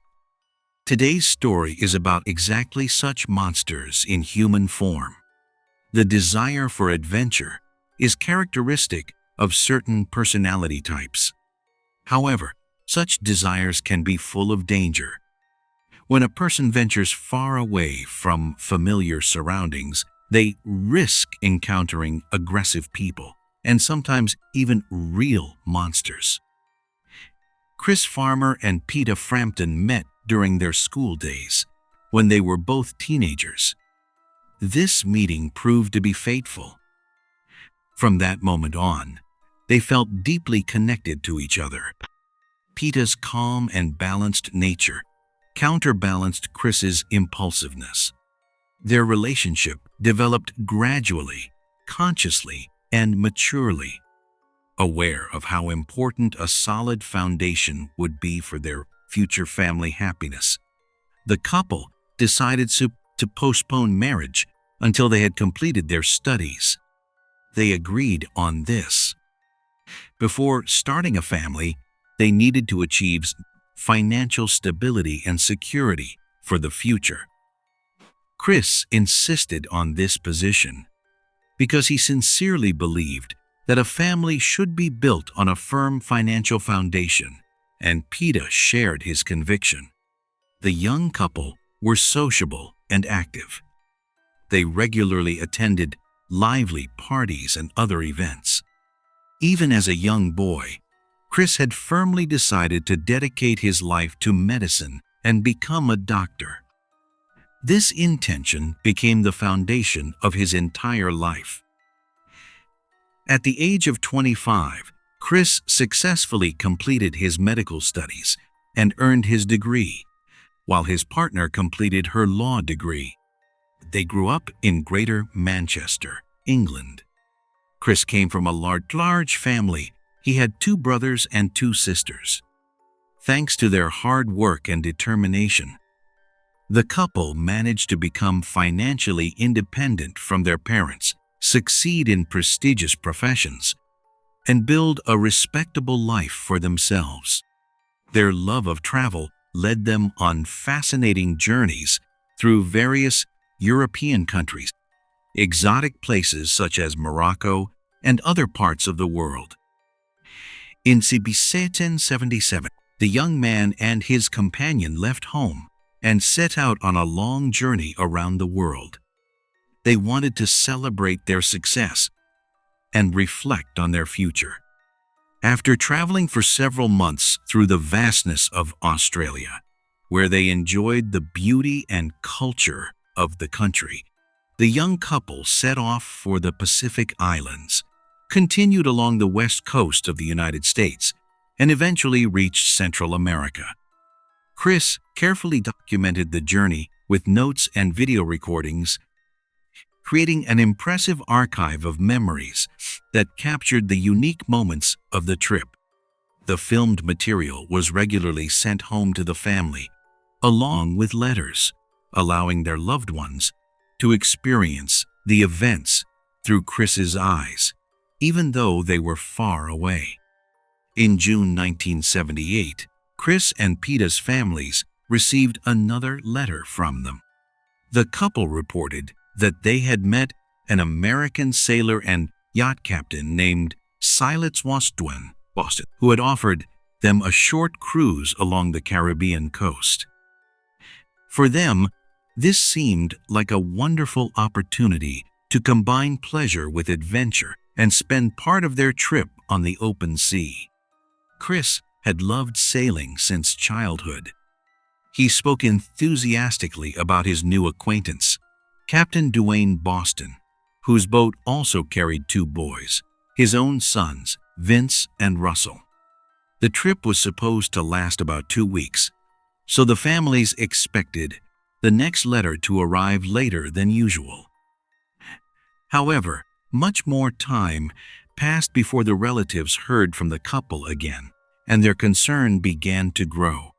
Today's story is about exactly such monsters in human form. The desire for adventure is characteristic of certain personality types. However, such desires can be full of danger. When a person ventures far away from familiar surroundings, they risk encountering aggressive people and sometimes even real monsters. Chris Farmer and Peter Frampton met during their school days when they were both teenagers. This meeting proved to be fateful. From that moment on, they felt deeply connected to each other. Peter's calm and balanced nature counterbalanced Chris's impulsiveness. Their relationship developed gradually, consciously, and maturely. Aware of how important a solid foundation would be for their future family happiness, the couple decided to postpone marriage until they had completed their studies. They agreed on this. Before starting a family, they needed to achieve financial stability and security for the future. Chris insisted on this position because he sincerely believed that a family should be built on a firm financial foundation, and Peta shared his conviction. The young couple were sociable and active. They regularly attended lively parties and other events. Even as a young boy, Chris had firmly decided to dedicate his life to medicine and become a doctor. This intention became the foundation of his entire life. At the age of 25, Chris successfully completed his medical studies and earned his degree, while his partner completed her law degree. They grew up in Greater Manchester, England. Chris came from a large family. He had 2 brothers and 2 sisters. Thanks to their hard work and determination, the couple managed to become financially independent from their parents, succeed in prestigious professions, and build a respectable life for themselves. Their love of travel led them on fascinating journeys through various European countries, exotic places such as Morocco and other parts of the world. In 1777, the young man and his companion left home and set out on a long journey around the world. They wanted to celebrate their success and reflect on their future. After traveling for several months through the vastness of Australia, where they enjoyed the beauty and culture of the country, the young couple set off for the Pacific Islands, continued along the west coast of the United States, and eventually reached Central America. Chris carefully documented the journey with notes and video recordings, creating an impressive archive of memories that captured the unique moments of the trip. The filmed material was regularly sent home to the family, along with letters, allowing their loved ones to experience the events through Chris's eyes, even though they were far away. In June 1978, Chris and Peta's families received another letter from them. The couple reported that they had met an American sailor and yacht captain named Silas Boston, who had offered them a short cruise along the Caribbean coast. For them, this seemed like a wonderful opportunity to combine pleasure with adventure and spend part of their trip on the open sea. Chris had loved sailing since childhood. He spoke enthusiastically about his new acquaintance, Captain Dwayne Boston, whose boat also carried 2 boys, his own sons, Vince and Russell. The trip was supposed to last about 2 weeks, so the families expected the next letter to arrive later than usual. However, much more time passed before the relatives heard from the couple again, and their concern began to grow.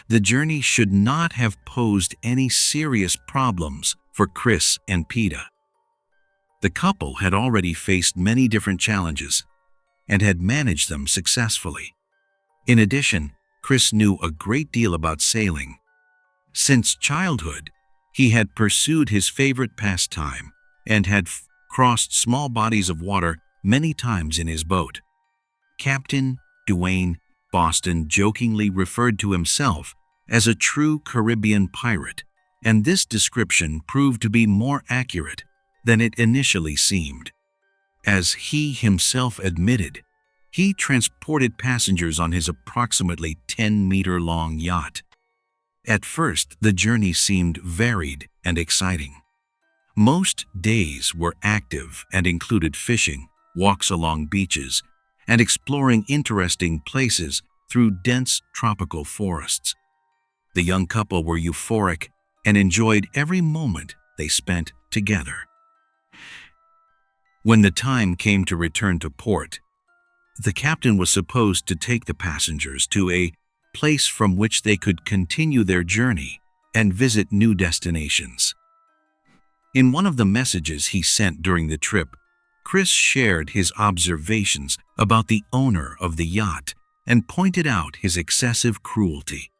The journey should not have posed any serious problems for Chris and Peta. The couple had already faced many different challenges and had managed them successfully. In addition, Chris knew a great deal about sailing. Since childhood, he had pursued his favorite pastime and had crossed small bodies of water many times in his boat. Captain Dwayne Boston jokingly referred to himself as a true Caribbean pirate, and this description proved to be more accurate than it initially seemed. As he himself admitted, he transported passengers on his approximately 10-meter-long yacht. At first, the journey seemed varied and exciting. Most days were active and included fishing, walks along beaches, and exploring interesting places through dense tropical forests. The young couple were euphoric and enjoyed every moment they spent together. When the time came to return to port, the captain was supposed to take the passengers to a place from which they could continue their journey and visit new destinations. In one of the messages he sent during the trip, Chris shared his observations about the owner of the yacht and pointed out his excessive cruelty.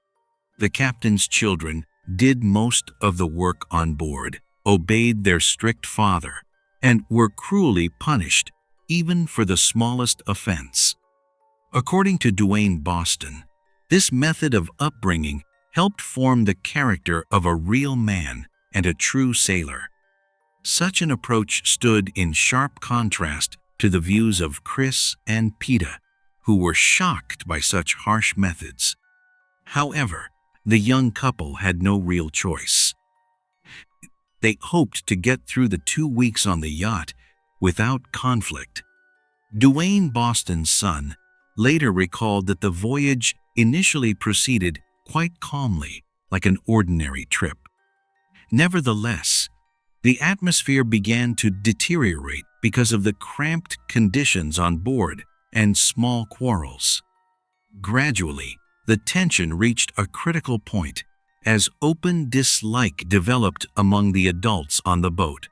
The captain's children did most of the work on board, obeyed their strict father, and were cruelly punished even for the smallest offense. According to Duane Boston, this method of upbringing helped form the character of a real man and a true sailor. Such an approach stood in sharp contrast to the views of Chris and Peta, who were shocked by such harsh methods. However, the young couple had no real choice. They hoped to get through the 2 weeks on the yacht without conflict. Duane Boston's son later recalled that the voyage initially proceeded quite calmly, like an ordinary trip. Nevertheless, the atmosphere began to deteriorate because of the cramped conditions on board and small quarrels. Gradually, the tension reached a critical point as open dislike developed among the adults on the boat.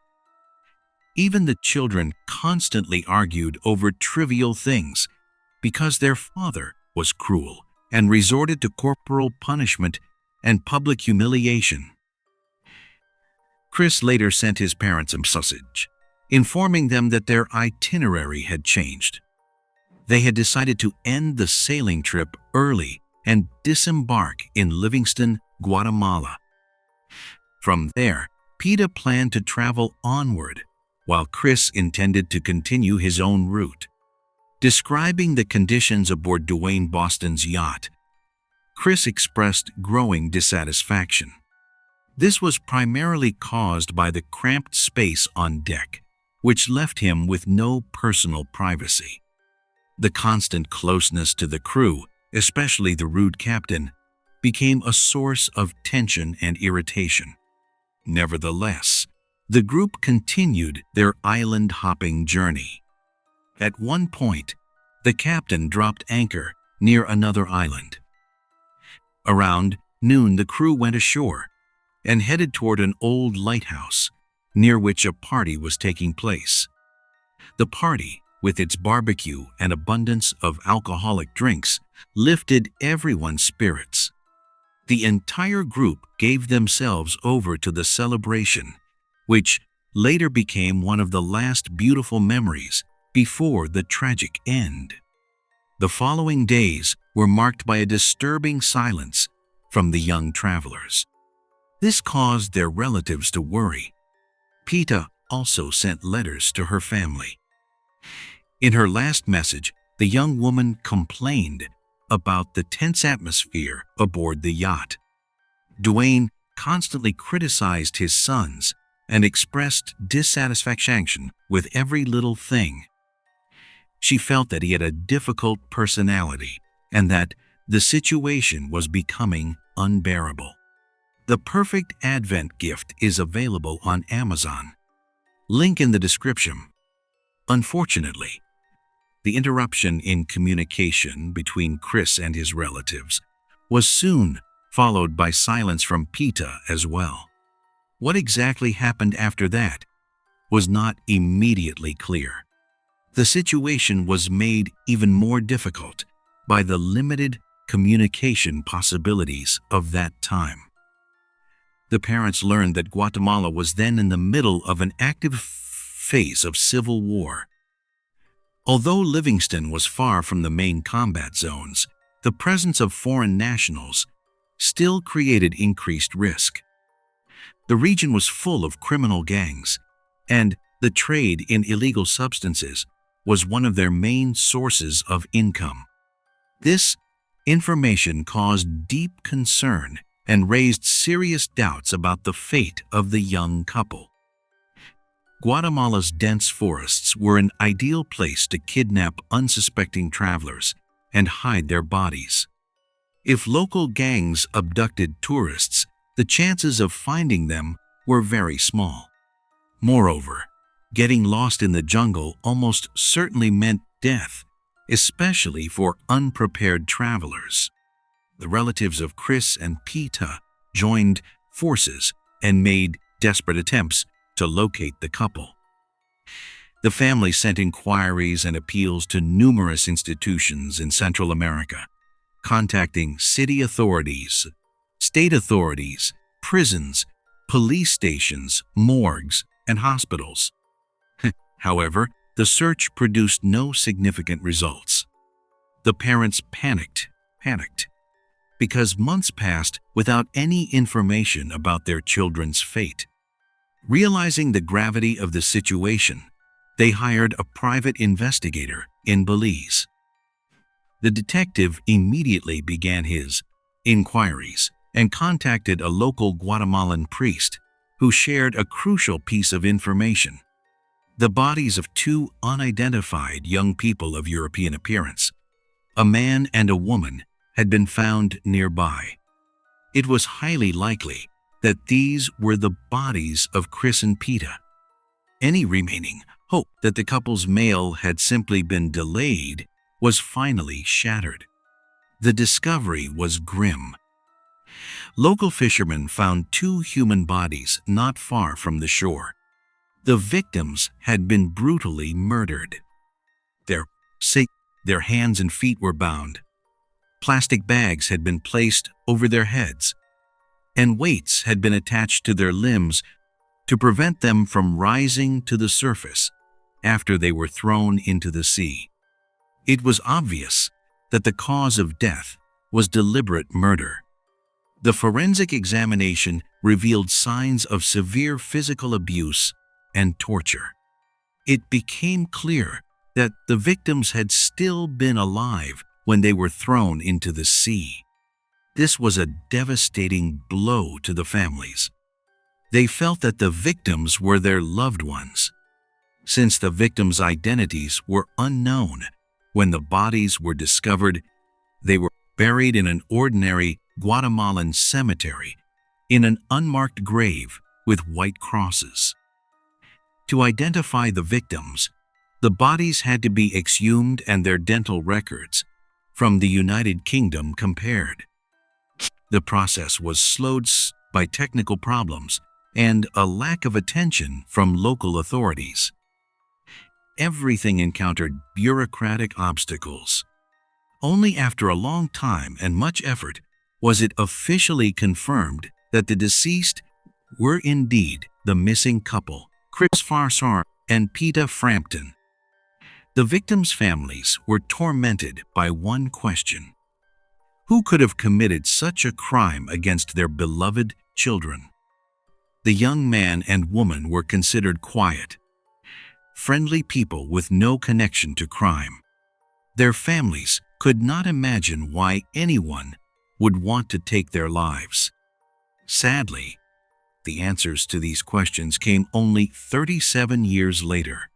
Even the children constantly argued over trivial things because their father was cruel and resorted to corporal punishment and public humiliation. Chris later sent his parents a message, informing them that their itinerary had changed. They had decided to end the sailing trip early and disembark in Livingston, Guatemala. From there, Peta planned to travel onward, while Chris intended to continue his own route. Describing the conditions aboard Duane Boston's yacht, Chris expressed growing dissatisfaction. This was primarily caused by the cramped space on deck, which left him with no personal privacy. The constant closeness to the crew, especially the rude captain, became a source of tension and irritation. Nevertheless, the group continued their island-hopping journey. At one point, the captain dropped anchor near another island. Around noon, the crew went ashore and headed toward an old lighthouse near which a party was taking place. The party, with its barbecue and abundance of alcoholic drinks, lifted everyone's spirits. The entire group gave themselves over to the celebration, which later became one of the last beautiful memories before the tragic end. The following days were marked by a disturbing silence from the young travelers. This caused their relatives to worry. Peta also sent letters to her family. In her last message, the young woman complained about the tense atmosphere aboard the yacht. Duane constantly criticized his sons and expressed dissatisfaction with every little thing. She felt that he had a difficult personality and that the situation was becoming unbearable. The Perfect Advent Gift is available on Amazon. Link in the description. Unfortunately, the interruption in communication between Chris and his relatives was soon followed by silence from Peta as well. What exactly happened after that was not immediately clear. The situation was made even more difficult by the limited communication possibilities of that time. The parents learned that Guatemala was then in the middle of an active phase of civil war. Although Livingston was far from the main combat zones, the presence of foreign nationals still created increased risk. The region was full of criminal gangs, and the trade in illegal substances was one of their main sources of income. This information caused deep concern and raised serious doubts about the fate of the young couple. Guatemala's dense forests were an ideal place to kidnap unsuspecting travelers and hide their bodies. If local gangs abducted tourists, the chances of finding them were very small. Moreover, getting lost in the jungle almost certainly meant death, especially for unprepared travelers. The relatives of Chris and Peta joined forces and made desperate attempts to locate the couple. The family sent inquiries and appeals to numerous institutions in Central America, contacting city authorities, state authorities, prisons, police stations, morgues, and hospitals. However, the search produced no significant results. The parents panicked, because months passed without any information about their children's fate. Realizing the gravity of the situation, they hired a private investigator in Belize. The detective immediately began his inquiries and contacted a local Guatemalan priest who shared a crucial piece of information. The bodies of two unidentified young people of European appearance, a man and a woman, had been found nearby. It was highly likely that these were the bodies of Chris and Peta. Any remaining hope that the couple's mail had simply been delayed was finally shattered. The discovery was grim. Local fishermen found two human bodies not far from the shore. The victims had been brutally murdered. Their hands and feet were bound. Plastic bags had been placed over their heads, and weights had been attached to their limbs to prevent them from rising to the surface after they were thrown into the sea. It was obvious that the cause of death was deliberate murder. The forensic examination revealed signs of severe physical abuse and torture. It became clear that the victims had still been alive when they were thrown into the sea. This was a devastating blow to the families. They felt that the victims were their loved ones. Since the victims' identities were unknown when the bodies were discovered, they were buried in an ordinary Guatemalan cemetery in an unmarked grave with white crosses. To identify the victims, the bodies had to be exhumed and their dental records from the United Kingdom compared. The process was slowed by technical problems and a lack of attention from local authorities. Everything encountered bureaucratic obstacles. Only after a long time and much effort was it officially confirmed that the deceased were indeed the missing couple, Chris Farsar and Peta Frampton. The victims' families were tormented by one question: who could have committed such a crime against their beloved children? The young man and woman were considered quiet, friendly people with no connection to crime. Their families could not imagine why anyone would want to take their lives. Sadly, the answers to these questions came only 37 years later.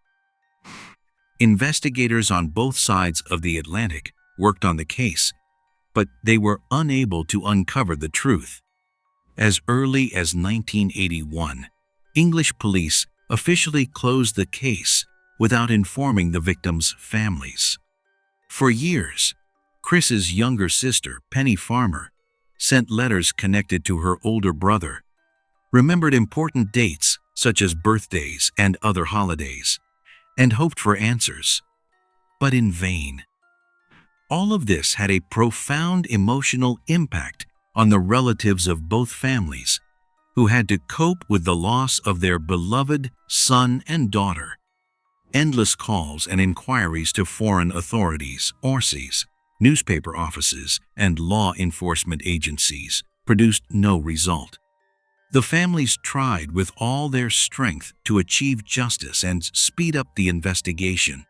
Investigators on both sides of the Atlantic worked on the case, but they were unable to uncover the truth. As early as 1981, English police officially closed the case without informing the victims' families. For years, Chris's younger sister, Penny Farmer, sent letters connected to her older brother, remembered important dates such as birthdays and other holidays, and hoped for answers, but in vain. All of this had a profound emotional impact on the relatives of both families, who had to cope with the loss of their beloved son and daughter. Endless calls and inquiries to foreign authorities, ORCIs, newspaper offices, and law enforcement agencies produced no result. The families tried with all their strength to achieve justice and speed up the investigation.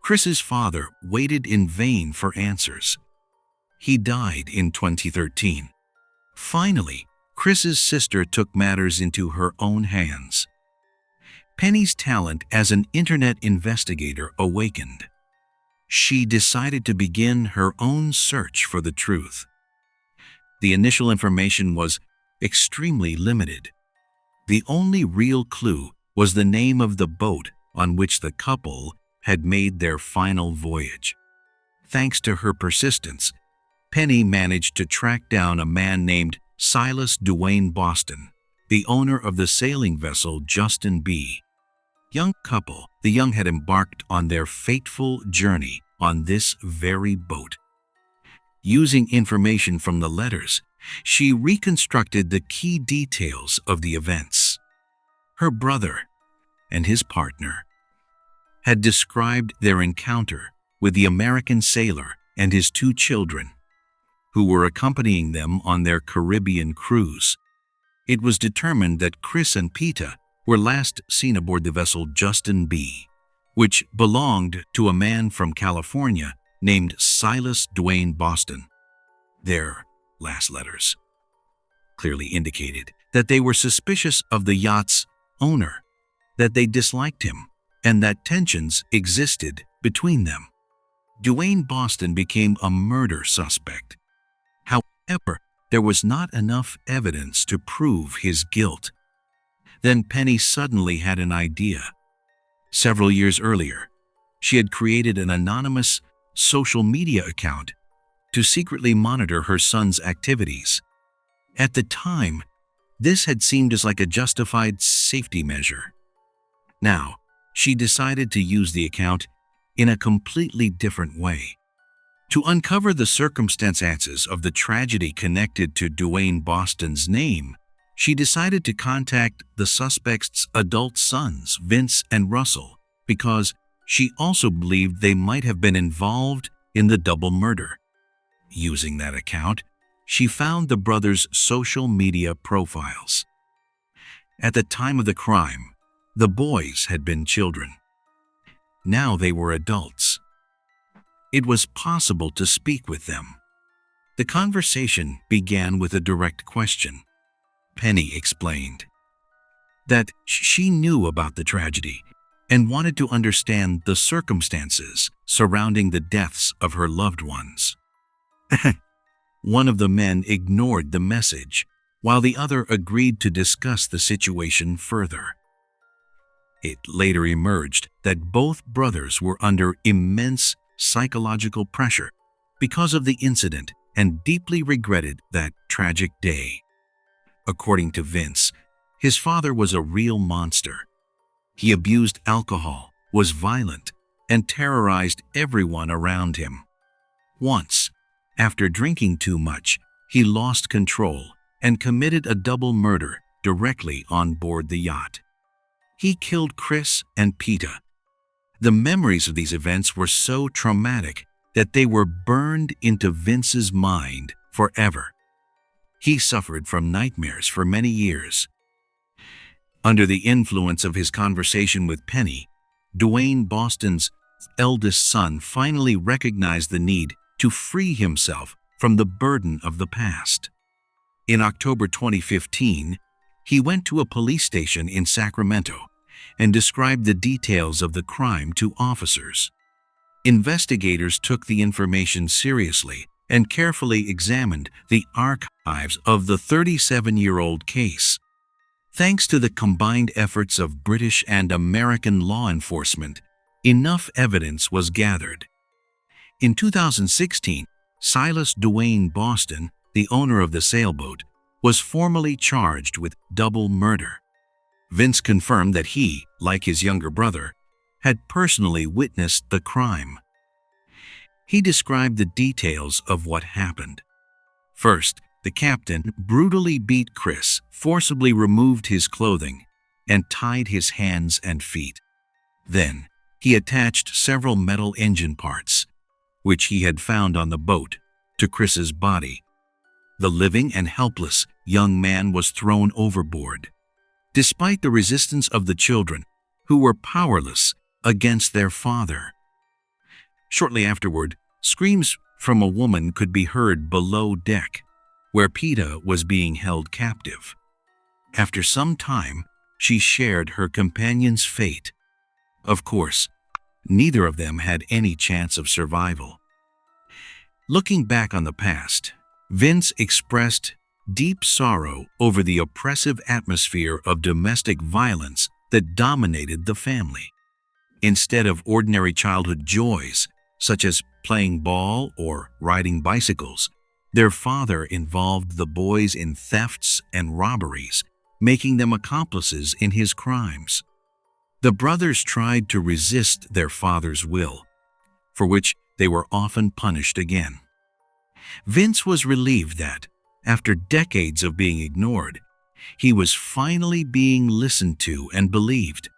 Chris's father waited in vain for answers. He died in 2013. Finally, Chris's sister took matters into her own hands. Penny's talent as an internet investigator awakened. She decided to begin her own search for the truth. The initial information was extremely limited. The only real clue was the name of the boat on which the couple had made their final voyage. Thanks to her persistence, Penny managed to track down a man named Silas Duane Boston, the owner of the sailing vessel Justin B. young couple, the young had embarked on their fateful journey on this very boat. Using information from the letters, she reconstructed the key details of the events. Her brother and his partner had described their encounter with the American sailor and his 2 children, who were accompanying them on their Caribbean cruise. It was determined that Chris and Peta were last seen aboard the vessel Justin B., which belonged to a man from California named Silas Dwayne Boston. Their last letters clearly indicated that they were suspicious of the yacht's owner, that they disliked him, and that tensions existed between them. Dwayne Boston became a murder suspect. However, there was not enough evidence to prove his guilt. Then Penny suddenly had an idea. Several years earlier, she had created an anonymous social media account to secretly monitor her son's activities. At the time, this had seemed as like a justified safety measure. Now, she decided to use the account in a completely different way. To uncover the circumstances of the tragedy connected to Dwayne Boston's name, she decided to contact the suspects' adult sons, Vince and Russell, because she also believed they might have been involved in the double murder. Using that account, she found the brothers' social media profiles. At the time of the crime, the boys had been children. Now they were adults. It was possible to speak with them. The conversation began with a direct question. Penny explained that she knew about the tragedy and wanted to understand the circumstances surrounding the deaths of her loved ones. One of the men ignored the message, while the other agreed to discuss the situation further. It later emerged that both brothers were under immense psychological pressure because of the incident and deeply regretted that tragic day. According to Vince, his father was a real monster. He abused alcohol, was violent, and terrorized everyone around him. Once, after drinking too much, he lost control and committed a double murder directly on board the yacht. He killed Chris and Peta. The memories of these events were so traumatic that they were burned into Vince's mind forever. He suffered from nightmares for many years. Under the influence of his conversation with Penny, Dwayne Boston's eldest son finally recognized the need to free himself from the burden of the past. In October 2015, he went to a police station in Sacramento and described the details of the crime to officers. Investigators took the information seriously and carefully examined the archives of the 37-year-old case. Thanks to the combined efforts of British and American law enforcement, enough evidence was gathered. In 2016, Silas Dwayne Boston, the owner of the sailboat, was formally charged with double murder. Vince confirmed that he, like his younger brother, had personally witnessed the crime. He described the details of what happened. First, the captain brutally beat Chris, forcibly removed his clothing, and tied his hands and feet. Then, he attached several metal engine parts, which he had found on the boat, to Chris's body. The living and helpless young man was thrown overboard, despite the resistance of the children, who were powerless against their father. Shortly afterward, screams from a woman could be heard below deck, where Peta was being held captive. After some time, she shared her companion's fate. Of course, neither of them had any chance of survival. Looking back on the past, Vince expressed deep sorrow over the oppressive atmosphere of domestic violence that dominated the family. Instead of ordinary childhood joys, such as playing ball or riding bicycles, their father involved the boys in thefts and robberies, making them accomplices in his crimes. The brothers tried to resist their father's will, for which they were often punished again. Vince was relieved that, after decades of being ignored, he was finally being listened to and believed.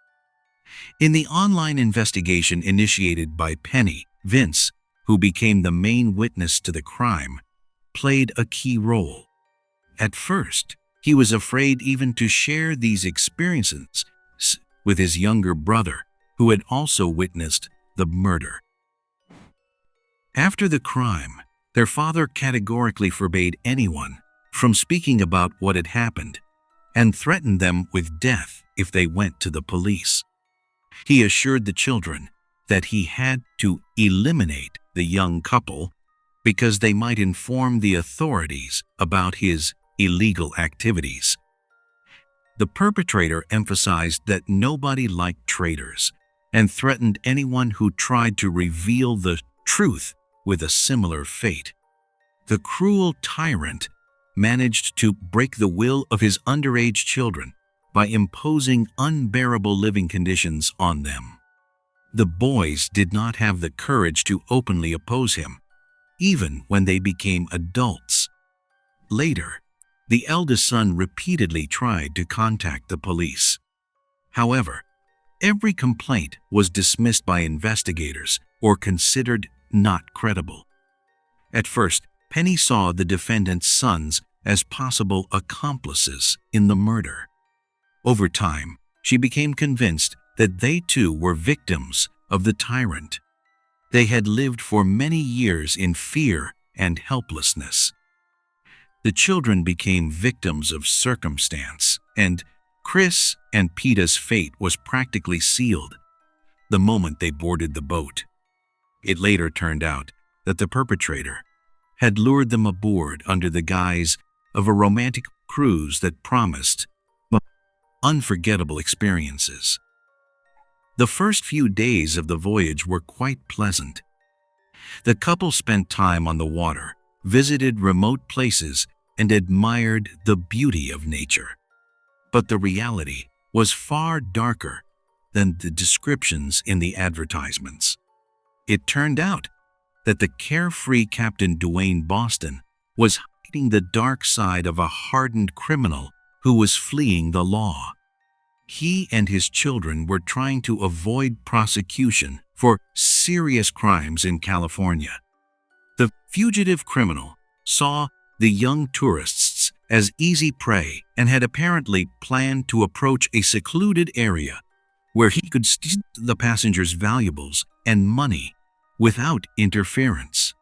In the online investigation initiated by Penny, Vince, who became the main witness to the crime, played a key role. At first, he was afraid even to share these experiences with his younger brother, who had also witnessed the murder. After the crime, their father categorically forbade anyone from speaking about what had happened and threatened them with death if they went to the police. He assured the children that he had to eliminate the young couple because they might inform the authorities about his illegal activities. The perpetrator emphasized that nobody liked traitors and threatened anyone who tried to reveal the truth with a similar fate. The cruel tyrant managed to break the will of his underage children by imposing unbearable living conditions on them. The boys did not have the courage to openly oppose him, even when they became adults. Later, the eldest son repeatedly tried to contact the police. However, every complaint was dismissed by investigators or considered not credible. At first, Penny saw the defendant's sons as possible accomplices in the murder. Over time, she became convinced that they too were victims of the tyrant. They had lived for many years in fear and helplessness. The children became victims of circumstance, and Chris and Peta's fate was practically sealed the moment they boarded the boat. It later turned out that the perpetrator had lured them aboard under the guise of a romantic cruise that promised unforgettable experiences. The first few days of the voyage were quite pleasant. The couple spent time on the water, visited remote places, and admired the beauty of nature. But the reality was far darker than the descriptions in the advertisements. It turned out that the carefree Captain Dwayne Boston was hiding the dark side of a hardened criminal who was fleeing the law. He and his children were trying to avoid prosecution for serious crimes in California. The fugitive criminal saw the young tourists as easy prey and had apparently planned to approach a secluded area where he could steal the passengers' valuables and money without interference.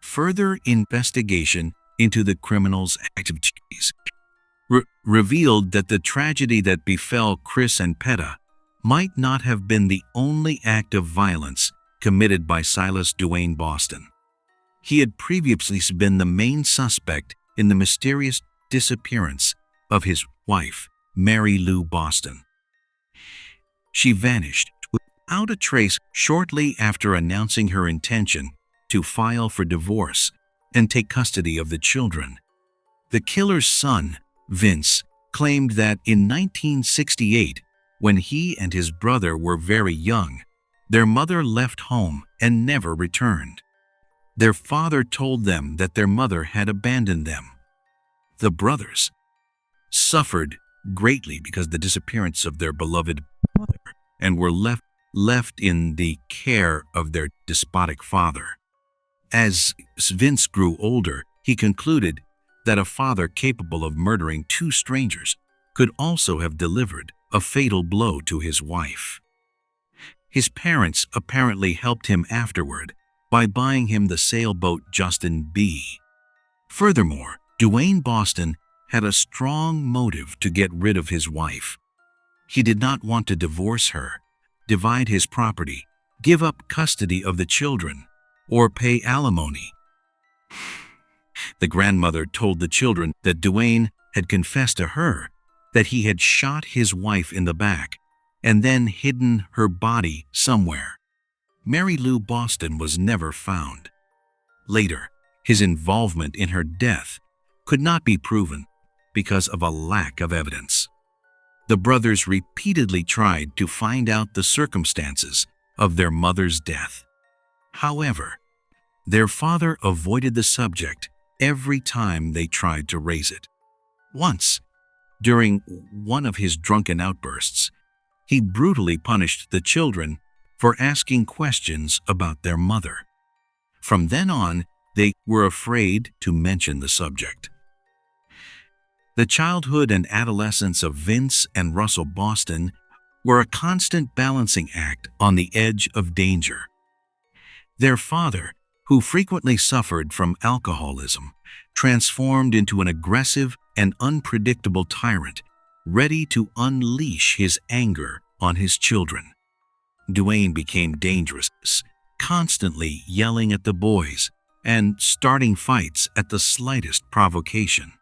Further investigation into the criminal's activities revealed that the tragedy that befell Chris and Peta might not have been the only act of violence committed by Silas Dwayne Boston. He had previously been the main suspect in the mysterious disappearance of his wife, Mary Lou Boston. She vanished without a trace shortly after announcing her intention to file for divorce and take custody of the children. The killer's son, Vince, claimed that in 1968, when he and his brother were very young, their mother left home and never returned. Their father told them that their mother had abandoned them. The brothers suffered greatly because of the disappearance of their beloved mother and were left in the care of their despotic father. As Vince grew older, he concluded that a father capable of murdering two strangers could also have delivered a fatal blow to his wife. His parents apparently helped him afterward by buying him the sailboat Justin B. Furthermore, Dwayne Boston had a strong motive to get rid of his wife. He did not want to divorce her, divide his property, give up custody of the children, or pay alimony. The grandmother told the children that Dwayne had confessed to her that he had shot his wife in the back and then hidden her body somewhere. Mary Lou Boston was never found. Later, his involvement in her death could not be proven because of a lack of evidence. The brothers repeatedly tried to find out the circumstances of their mother's death. However, their father avoided the subject every time they tried to raise it. Once, during one of his drunken outbursts, he brutally punished the children for asking questions about their mother. From then on, they were afraid to mention the subject. The childhood and adolescence of Vince and Russell Boston were a constant balancing act on the edge of danger. Their father, who frequently suffered from alcoholism, transformed into an aggressive and unpredictable tyrant, ready to unleash his anger on his children. Duane became dangerous, constantly yelling at the boys and starting fights at the slightest provocation.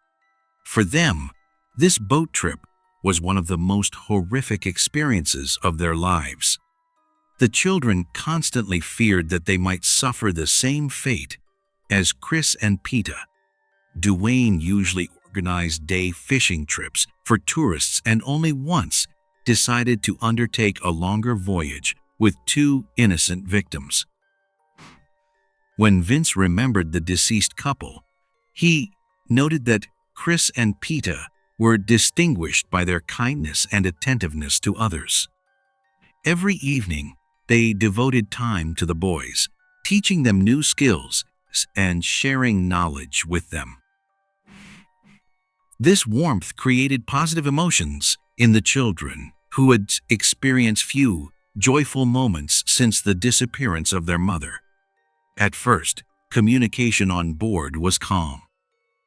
For them, this boat trip was one of the most horrific experiences of their lives. The children constantly feared that they might suffer the same fate as Chris and Peta. Duane usually organized day fishing trips for tourists and only once decided to undertake a longer voyage with 2 innocent victims. When Vince remembered the deceased couple, he noted that Chris and Peta were distinguished by their kindness and attentiveness to others. Every evening, they devoted time to the boys, teaching them new skills and sharing knowledge with them. This warmth created positive emotions in the children, who had experienced few joyful moments since the disappearance of their mother. At first, communication on board was calm.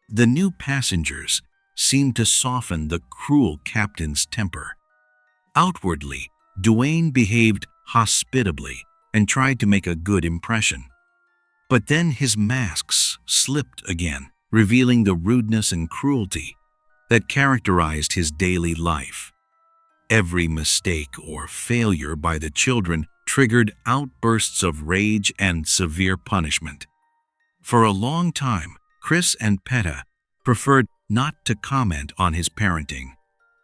The new passengers seemed to soften the cruel captain's temper. Outwardly, Duane behaved hospitably and tried to make a good impression. But then his masks slipped again, revealing the rudeness and cruelty that characterized his daily life. Every mistake or failure by the children triggered outbursts of rage and severe punishment. For a long time, Chris and Peta preferred not to comment on his parenting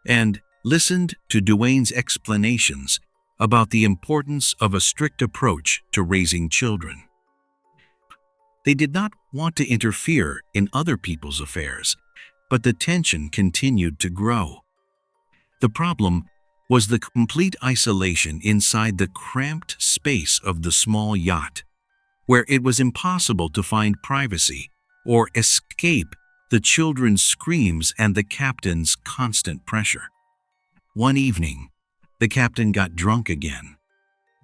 and listened to Duane's explanations about the importance of a strict approach to raising children. They did not want to interfere in other people's affairs, but the tension continued to grow. The problem was the complete isolation inside the cramped space of the small yacht, where it was impossible to find privacy or escape the children's screams and the captain's constant pressure. One evening, the captain got drunk again.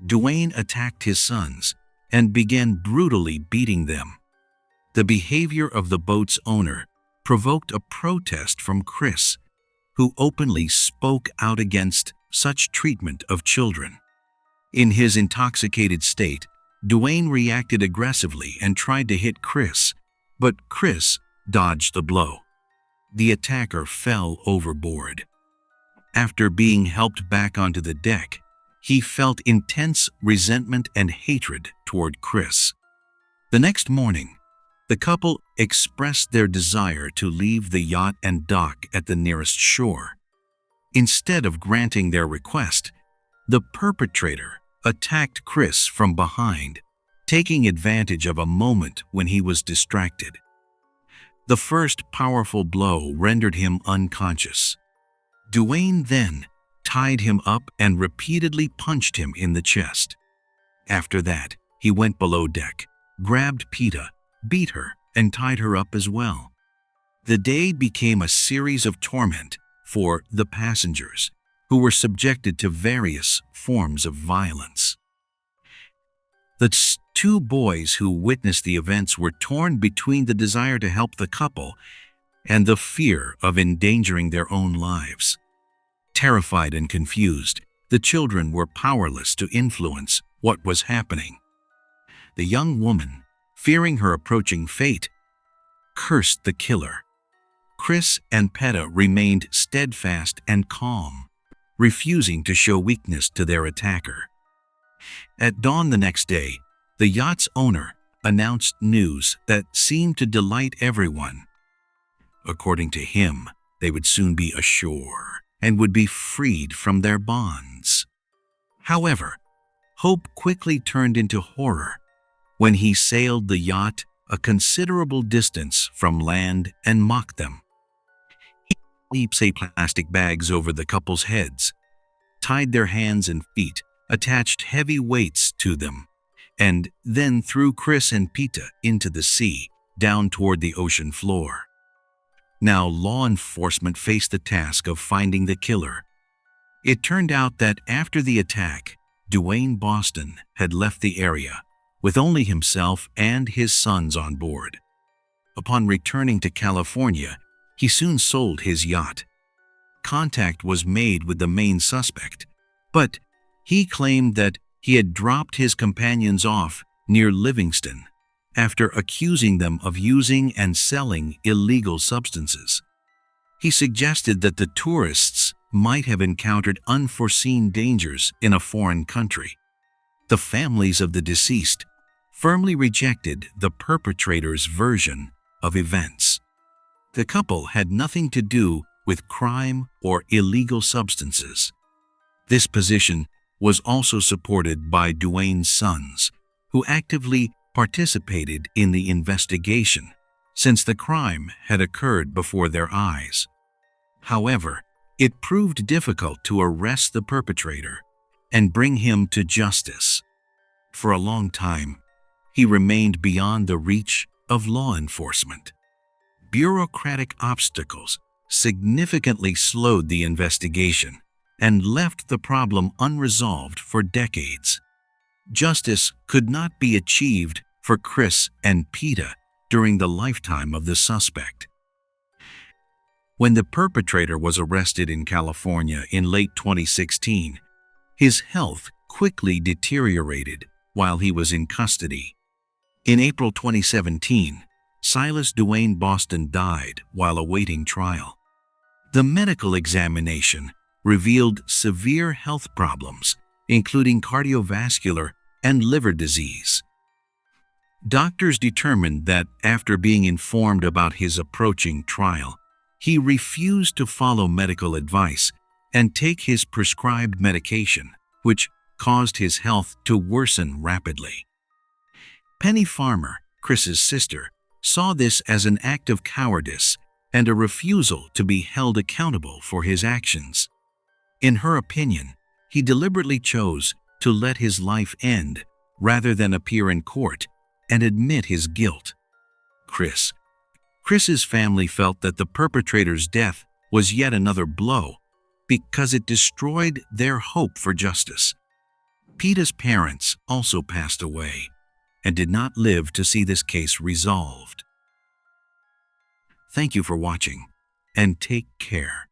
Duane attacked his sons and began brutally beating them. The behavior of the boat's owner provoked a protest from Chris, who openly spoke out against such treatment of children. In his intoxicated state, Duane reacted aggressively and tried to hit Chris, but Chris dodged the blow. The attacker fell overboard. After being helped back onto the deck, he felt intense resentment and hatred toward Chris. The next morning, the couple expressed their desire to leave the yacht and dock at the nearest shore. Instead of granting their request, the perpetrator attacked Chris from behind, taking advantage of a moment when he was distracted. The first powerful blow rendered him unconscious. Duane then tied him up and repeatedly punched him in the chest. After that, he went below deck, grabbed Peta, beat her, and tied her up as well. The day became a series of torment for the passengers, who were subjected to various forms of violence. The 2 boys who witnessed the events were torn between the desire to help the couple and the fear of endangering their own lives. Terrified and confused, the children were powerless to influence what was happening. The young woman, fearing her approaching fate, cursed the killer. Chris and Peta remained steadfast and calm, refusing to show weakness to their attacker. At dawn the next day, the yacht's owner announced news that seemed to delight everyone. According to him, they would soon be ashore, and would be freed from their bonds. However, hope quickly turned into horror when he sailed the yacht a considerable distance from land and mocked them. He heaped plastic bags over the couple's heads, tied their hands and feet, attached heavy weights to them, and then threw Chris and Peta into the sea, down toward the ocean floor. Now law enforcement faced the task of finding the killer. It turned out that after the attack, Dwayne Boston had left the area, with only himself and his sons on board. Upon returning to California, he soon sold his yacht. Contact was made with the main suspect, but he claimed that he had dropped his companions off near Livingston after accusing them of using and selling illegal substances. He suggested that the tourists might have encountered unforeseen dangers in a foreign country. The families of the deceased firmly rejected the perpetrator's version of events. The couple had nothing to do with crime or illegal substances. This position was also supported by Dwayne's sons, who actively participated in the investigation since the crime had occurred before their eyes. However, it proved difficult to arrest the perpetrator and bring him to justice. For a long time, he remained beyond the reach of law enforcement. Bureaucratic obstacles significantly slowed the investigation and left the problem unresolved for decades. Justice could not be achieved for Chris and Peta during the lifetime of the suspect. When the perpetrator was arrested in California in late 2016, his health quickly deteriorated while he was in custody. In April 2017, Silas Dwayne Boston died while awaiting trial. The medical examination revealed severe health problems, including cardiovascular and liver disease. Doctors determined that after being informed about his approaching trial, he refused to follow medical advice and take his prescribed medication, which caused his health to worsen rapidly. Penny Farmer, Chris's sister, saw this as an act of cowardice and a refusal to be held accountable for his actions. In her opinion, he deliberately chose to let his life end rather than appear in court and admit his guilt. Chris's family felt that the perpetrator's death was yet another blow because it destroyed their hope for justice. Peta's parents also passed away and did not live to see this case resolved. Thank you for watching, and take care.